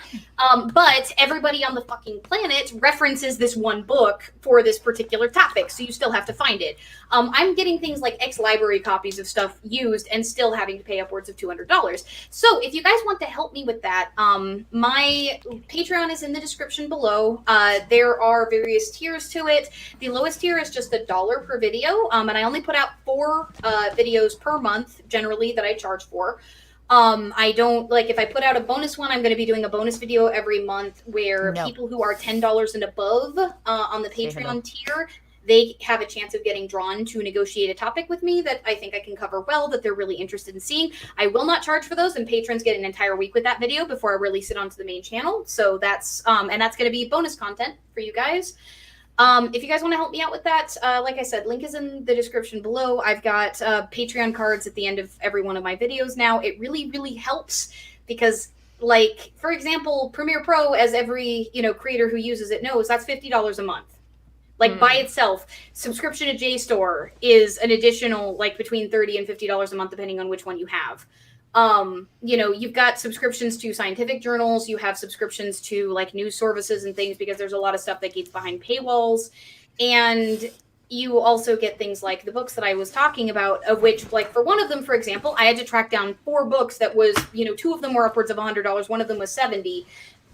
But everybody on the fucking planet references this one book for this particular topic, so you still have to find it. I'm getting things like ex-library copies of stuff used and still having to pay upwards of $200. So if you guys want to help me with that, my Patreon is in the description below. There are various tiers to it. The lowest tier is just $1 per video, and I only put out 4 videos per month generally that I charge for. I don't, like, if I put out a bonus one, I'm going to be doing a bonus video every month where people who are $10 and above on the Patreon tier, they have a chance of getting drawn to negotiate a topic with me that I think I can cover well, that they're really interested in seeing. I will not charge for those, and patrons get an entire week with that video before I release it onto the main channel. So that's, and that's going to be bonus content for you guys. If you guys want to help me out with that, like I said, link is in the description below. I've got Patreon cards at the end of every one of my videos now. It really, really helps because, like, for example, Premiere Pro, as every, creator who uses it knows, that's $50 a month. Like, by itself. Subscription to JSTOR is an additional, like, between $30 and $50 a month, depending on which one you have. You've got subscriptions to scientific journals. You have subscriptions to, like, news services and things, because there's a lot of stuff that gets behind paywalls. And you also get things like the books that I was talking about, of which, like, for one of them, for example, I had to track down 4 books that was, 2 of them were upwards of $100. One of them was $70.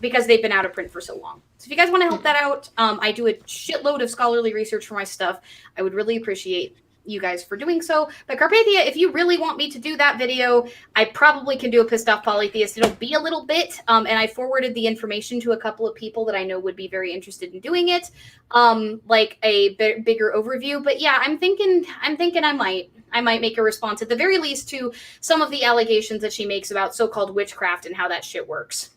Because they've been out of print for so long. So if you guys want to help that out, I do a shitload of scholarly research for my stuff. I would really appreciate you guys for doing so. But Carpathia, if you really want me to do that video, I probably can do a pissed off polytheist. It'll be a little bit, and I forwarded the information to a couple of people that I know would be very interested in doing it, like a bigger overview. But yeah, I'm thinking I might make a response at the very least to some of the allegations that she makes about so-called witchcraft and how that shit works.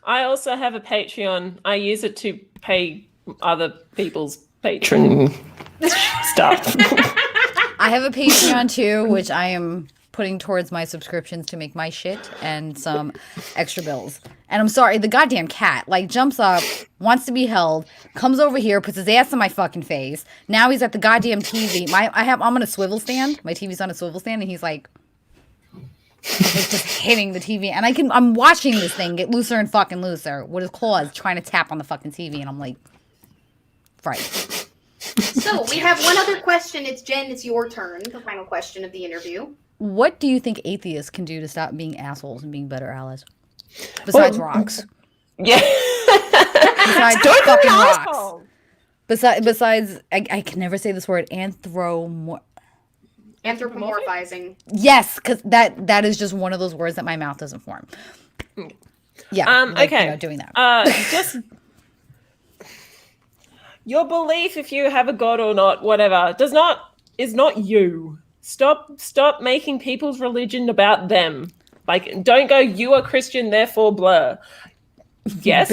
I also have a Patreon. I use it to pay other people's patron stuff. I have a Patreon too, which I am putting towards my subscriptions to make my shit and some extra bills. And I'm sorry, the goddamn cat, like, jumps up, wants to be held, comes over here, puts his ass in my fucking face. Now he's at the goddamn TV. I'm on a swivel stand. My TV's on a swivel stand, and he's like just hitting the TV, and I'm watching this thing get looser and fucking looser with his claws trying to tap on the fucking TV, and I'm like, right. So we have one other question. It's Jen, it's your turn. The final question of the interview. What do you think atheists can do to stop being assholes and being better allies? Besides rocks. Yeah. Besides fucking rocks. Besides, I can never say this word, Anthropomorphizing. Yes, because that is just one of those words that my mouth doesn't form. Yeah. Okay. Doing that. Just your belief, if you have a god or not, whatever, is not you. Stop making people's religion about them. Like, don't go, you are Christian, therefore blah. Yes,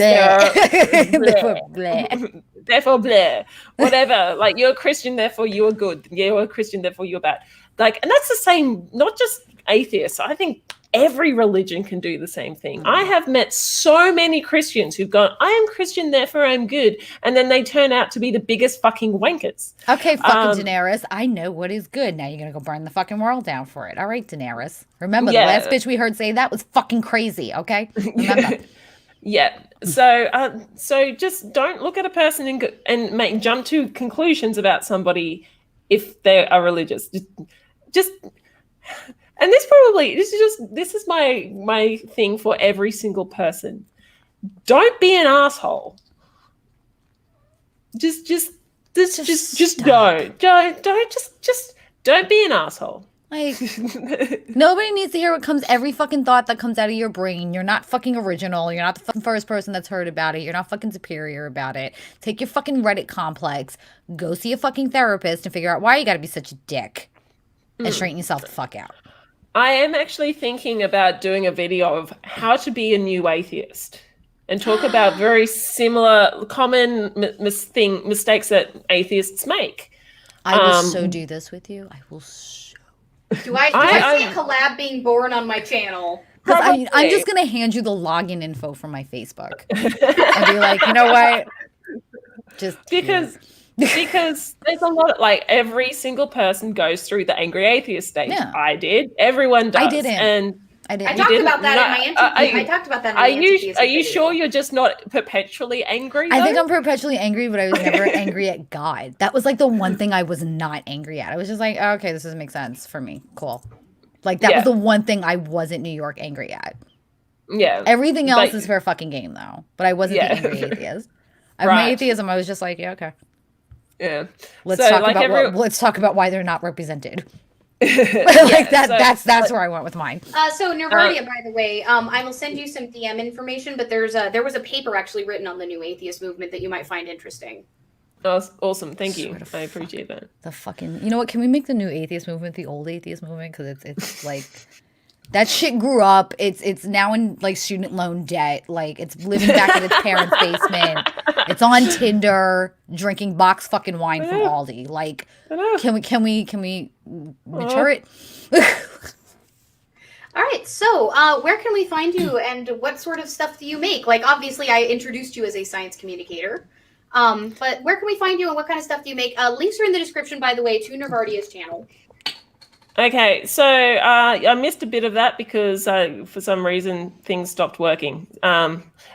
therefore blah. Whatever. Like, you're a Christian, therefore you are good. You're a Christian, therefore you're bad. Like, and that's the same, not just atheists. I think every religion can do the same thing. I have met so many Christians who've gone, I am Christian, therefore I'm good. And then they turn out to be the biggest fucking wankers. Okay, fucking Daenerys, I know what is good. Now you're going to go burn the fucking world down for it. All right, Daenerys. Remember, the last bitch we heard say that was fucking crazy, okay? Remember. Yeah. So just don't look at a person and jump to conclusions about somebody if they are religious. Just and this is my thing for every single person. Don't be an asshole. Just don't be an asshole. Like, nobody needs to hear what comes, every fucking thought that comes out of your brain. You're not fucking original. You're not the fucking first person that's heard about it. You're not fucking superior about it. Take your fucking Reddit complex, go see a fucking therapist and figure out why you gotta be such a dick and straighten yourself the fuck out. I am actually thinking about doing a video of how to be a new atheist and talk about very similar common mistakes that atheists make. I will so do this with you. I will so. Do I see a collab being born on my channel? I'm just gonna hand you the login info from my Facebook and be like, you know what? Just because there's a lot of, like, every single person goes through the angry atheist stage. Yeah. I did. Everyone does. I didn't. And I talked about that in my I talked about that in my Are you sure you're just not perpetually angry, though? I think I'm perpetually angry, but I was never angry at God. That was like the one thing I was not angry at. I was just like, oh, okay, this doesn't make sense for me. Cool. Like, that was the one thing I wasn't New York angry at. Yeah. Everything else is fair fucking game, though. But I wasn't the angry atheist. My atheism, I was just like, yeah, okay. Yeah. Let's talk about why they're not represented. That's where I went with mine. So Nervardia, by the way, I will send you some DM information, but there was a paper actually written on the new atheist movement that you might find interesting. Awesome, thank you. I appreciate that. The fucking, you know what? Can we make the new atheist movement the old atheist movement? Because it's like that shit grew up. It's now in like student loan debt. Like, it's living back in its parents' basement. It's on Tinder, drinking box fucking wine from Aldi. Like, can we mature it? All right, so where can we find you, and what sort of stuff do you make? Like, obviously, I introduced you as a science communicator, but where can we find you, and what kind of stuff do you make? Links are in the description, by the way, to Nervardia's channel. Okay, so I missed a bit of that because for some reason things stopped working.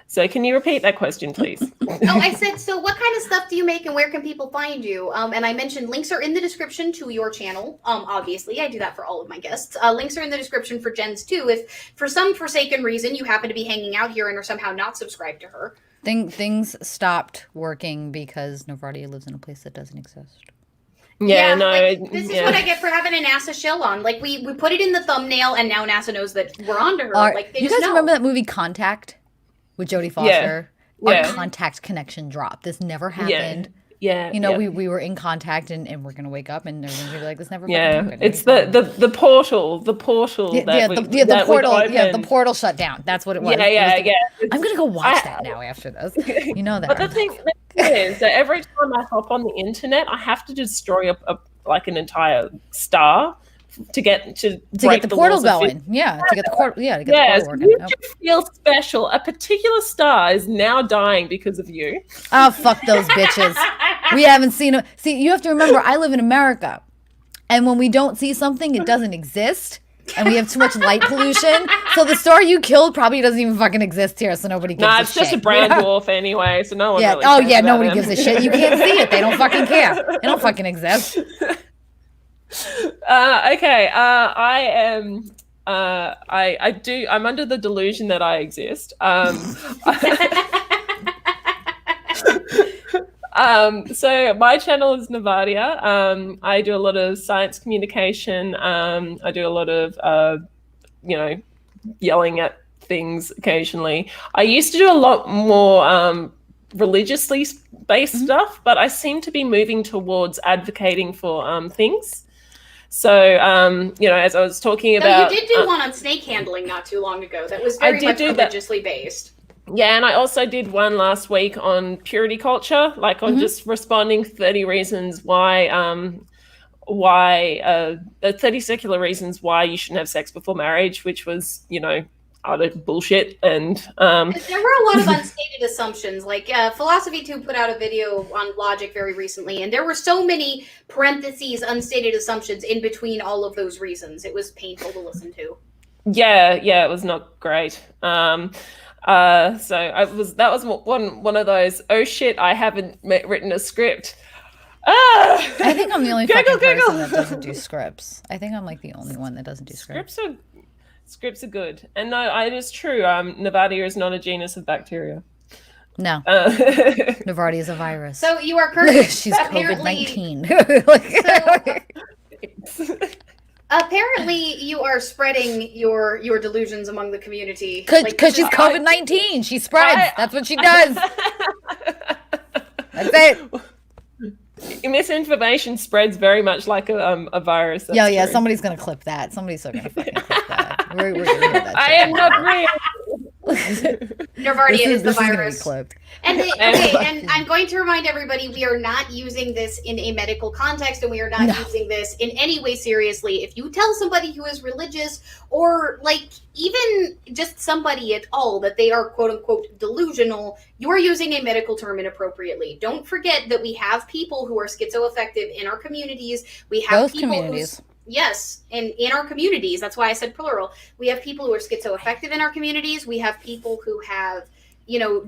So can you repeat that question, please? I said, so what kind of stuff do you make, and where can people find you? And I mentioned links are in the description to your channel. Obviously, I do that for all of my guests. Links are in the description for Jen's too. If for some forsaken reason you happen to be hanging out here and are somehow not subscribed to her. Things stopped working because Nervardia lives in a place that doesn't exist. Yeah, no. Like, this is what I get for having a NASA shell on. Like, we put it in the thumbnail, and now NASA knows that we're onto her. Like, you guys remember that movie Contact with Jodie Foster? Yeah. Our contact connection dropped. This never happened. Yeah. You know, we were in contact, and we're gonna wake up, and everyone's gonna be like, this never happened. It's the portal. The portal shut down. That's what it was. Yeah. I'm gonna go watch that now after this. You know that. But the thing is that every time I hop on the internet, I have to destroy an entire star to get the portal going. To get the portal working. You feel special. A particular star is now dying because of you. Oh, fuck those bitches. We haven't seen them. See, you have to remember, I live in America, and when we don't see something, it doesn't exist. And we have too much light pollution. So the star you killed probably doesn't even fucking exist here, so nobody gives a shit. Nah, it's just a brown dwarf anyway, so no one really cares. Oh, yeah, nobody gives a shit. You can't see it. They don't fucking care. They don't fucking exist. Okay, I am... I'm under the delusion that I exist. So my channel is Nervardia. I do a lot of science communication. I do a lot of, yelling at things occasionally. I used to do a lot more religiously based stuff, but I seem to be moving towards advocating for things. So, as I was talking about... you did do one on snake handling not too long ago. That was very much religiously based. Yeah, and I also did one last week on purity culture, like on just responding 30 reasons why 30 secular reasons why you shouldn't have sex before marriage, which was, utter bullshit. And there were a lot of unstated assumptions. Like Philosophy 2 put out a video on logic very recently, and there were so many parentheses unstated assumptions in between all of those reasons. It was painful to listen to. Yeah, it was not great. So that was one of those, oh shit, I haven't written a script. I think I'm the only fucking person that doesn't do scripts. I think I'm like the only one that doesn't do scripts. Scripts are good. And no, it is true. Nervardia is not a genus of bacteria. No. Nervardia is a virus. So you are currently... She's COVID-19. Apparently, you are spreading your delusions among the community. Because she's COVID-19. She spreads. That's what she does. That's it. Misinformation spreads very much like a virus. Yeah. Somebody's going to clip that. Somebody's still going to fucking clip that. We're going to hear that. I am not real. Nervardia is the this is gonna be virus. clipped. And and I'm going to remind everybody, we are not using this in a medical context, and we are not using this in any way seriously. If you tell somebody who is religious, or like even just somebody at all, that they are quote unquote delusional, you are using a medical term inappropriately. Don't forget that we have people who are schizoaffective in our communities. We have Those people communities. Yes, and in our communities, that's why I said plural. We have people who are schizoaffective in our communities. We have people who have,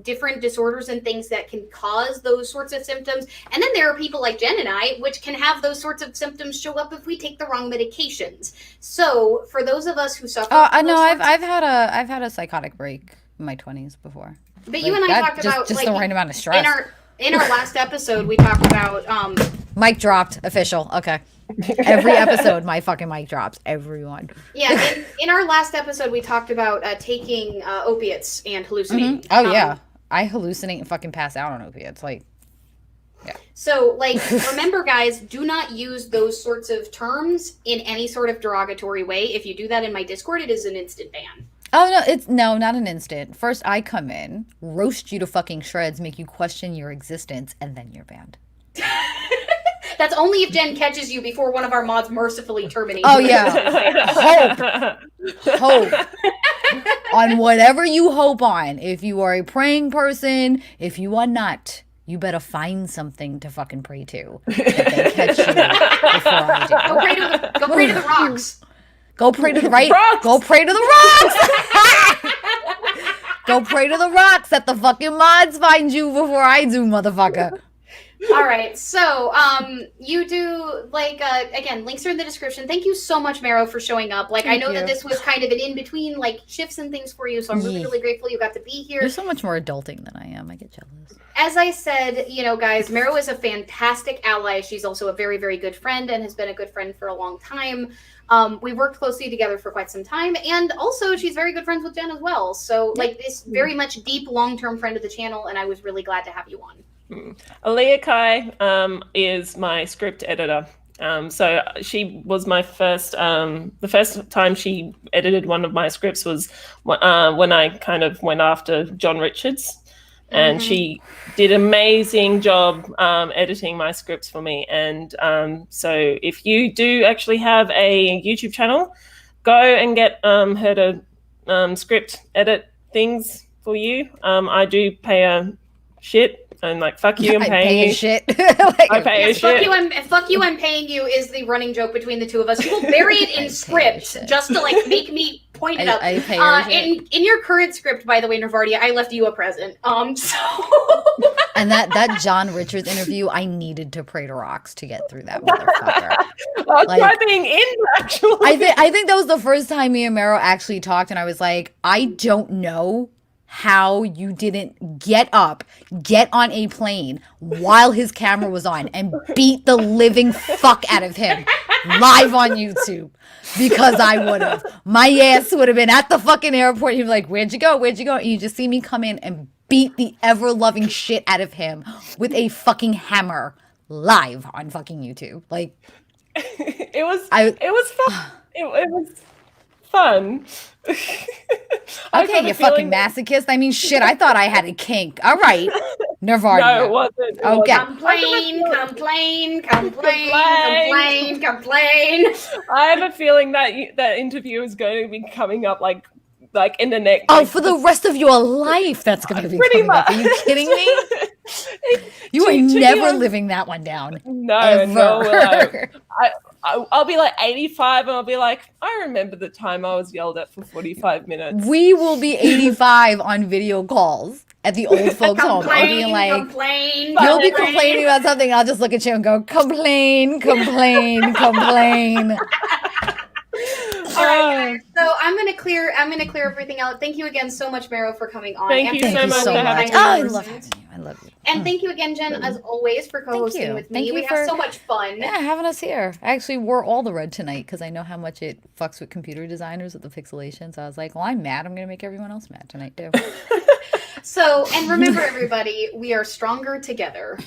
different disorders and things that can cause those sorts of symptoms. And then there are people like Jen and I, which can have those sorts of symptoms show up if we take the wrong medications. So for those of us who suffer, I know I've had a psychotic break in my 20s before. But you and I talked about just the right amount of stress. In our last episode, we talked about mic dropped, official. Okay. Every episode, my fucking mic drops. Everyone. Yeah, in our last episode, we talked about taking opiates and hallucinating. Mm-hmm. Oh, yeah. I hallucinate and fucking pass out on opiates. Like, yeah. So, remember, guys, do not use those sorts of terms in any sort of derogatory way. If you do that in my Discord, it is an instant ban. Oh, no, not an instant. First, I come in, roast you to fucking shreds, make you question your existence, and then you're banned. That's only if Jen catches you before one of our mods mercifully terminates. Oh, yeah. Hope. On whatever you hope on. If you are a praying person, if you are not, you better find something to fucking pray to. That they catch you before I do. Go pray to the rocks. Go pray to the right. Go pray to the rocks. Go pray to the rocks that the fucking mods find you before I do, motherfucker. All right, so you do again, links are in the description. Thank you so much, Mero, for showing up. I know that this was kind of an in between shifts and things for you, so I'm really grateful you got to be here. You're so much more adulting than I am. I get jealous. As I said, guys, Mero is a fantastic ally. She's also a very, very good friend and has been a good friend for a long time. We've worked closely together for quite some time, and also she's very good friends with Jen as well. So this very much deep, long-term friend of the channel, and I was really glad to have you on. Aliakai is my script editor. So she was my first, the first time she edited one of my scripts was when I kind of went after John Richards. And she did an amazing job editing my scripts for me. And so if you do actually have a YouTube channel, go and get her to script edit things for you. I do pay a shit. And fuck you, I'm paying you. Shit. I pay you shit. Fuck you, I'm paying you is the running joke between the two of us. You will bury it in script just to make me point it up. In your current script, by the way, Nervardia, I left you a present. And that John Richards interview, I needed to pray to rocks to get through that motherfucker. I'll try being in, actually. I think that was the first time me and Mero actually talked, and I was like, I don't know how you didn't get up, get on a plane while his camera was on and beat the living fuck out of him live on YouTube, because I would have. My ass would have been at the fucking airport. He'd be like, where'd you go? And you just see me come in and beat the ever-loving shit out of him with a fucking hammer live on fucking YouTube. It was fun. It was fun. Okay, you fucking masochist. I mean, shit, I thought I had a kink. All right, Nervardia. No, it wasn't. Okay. Complain. I have a feeling that interview is going to be coming up like in the next. Oh, for the rest of your life, that's going to be coming up. Are you kidding me? You are never living that one down. No, ever. No. I'll be 85 and I'll be like, I remember the time I was yelled at for 45 minutes. We will be 85 on video calls at the old folks' home. I'll be you'll be complaining about something. I'll just look at you and go, complain. All right, so I'm gonna clear everything out. Thank you again so much, Mero, for coming on. Thank you so much. I love having you. I love you. And thank you again, Jen, as always, for co-hosting with me. We have so much fun. Yeah, having us here. I actually wore all the red tonight because I know how much it fucks with computer designers with the pixelation. So I was like, well, I'm mad. I'm going to make everyone else mad tonight, too. So, and remember, everybody, we are stronger together.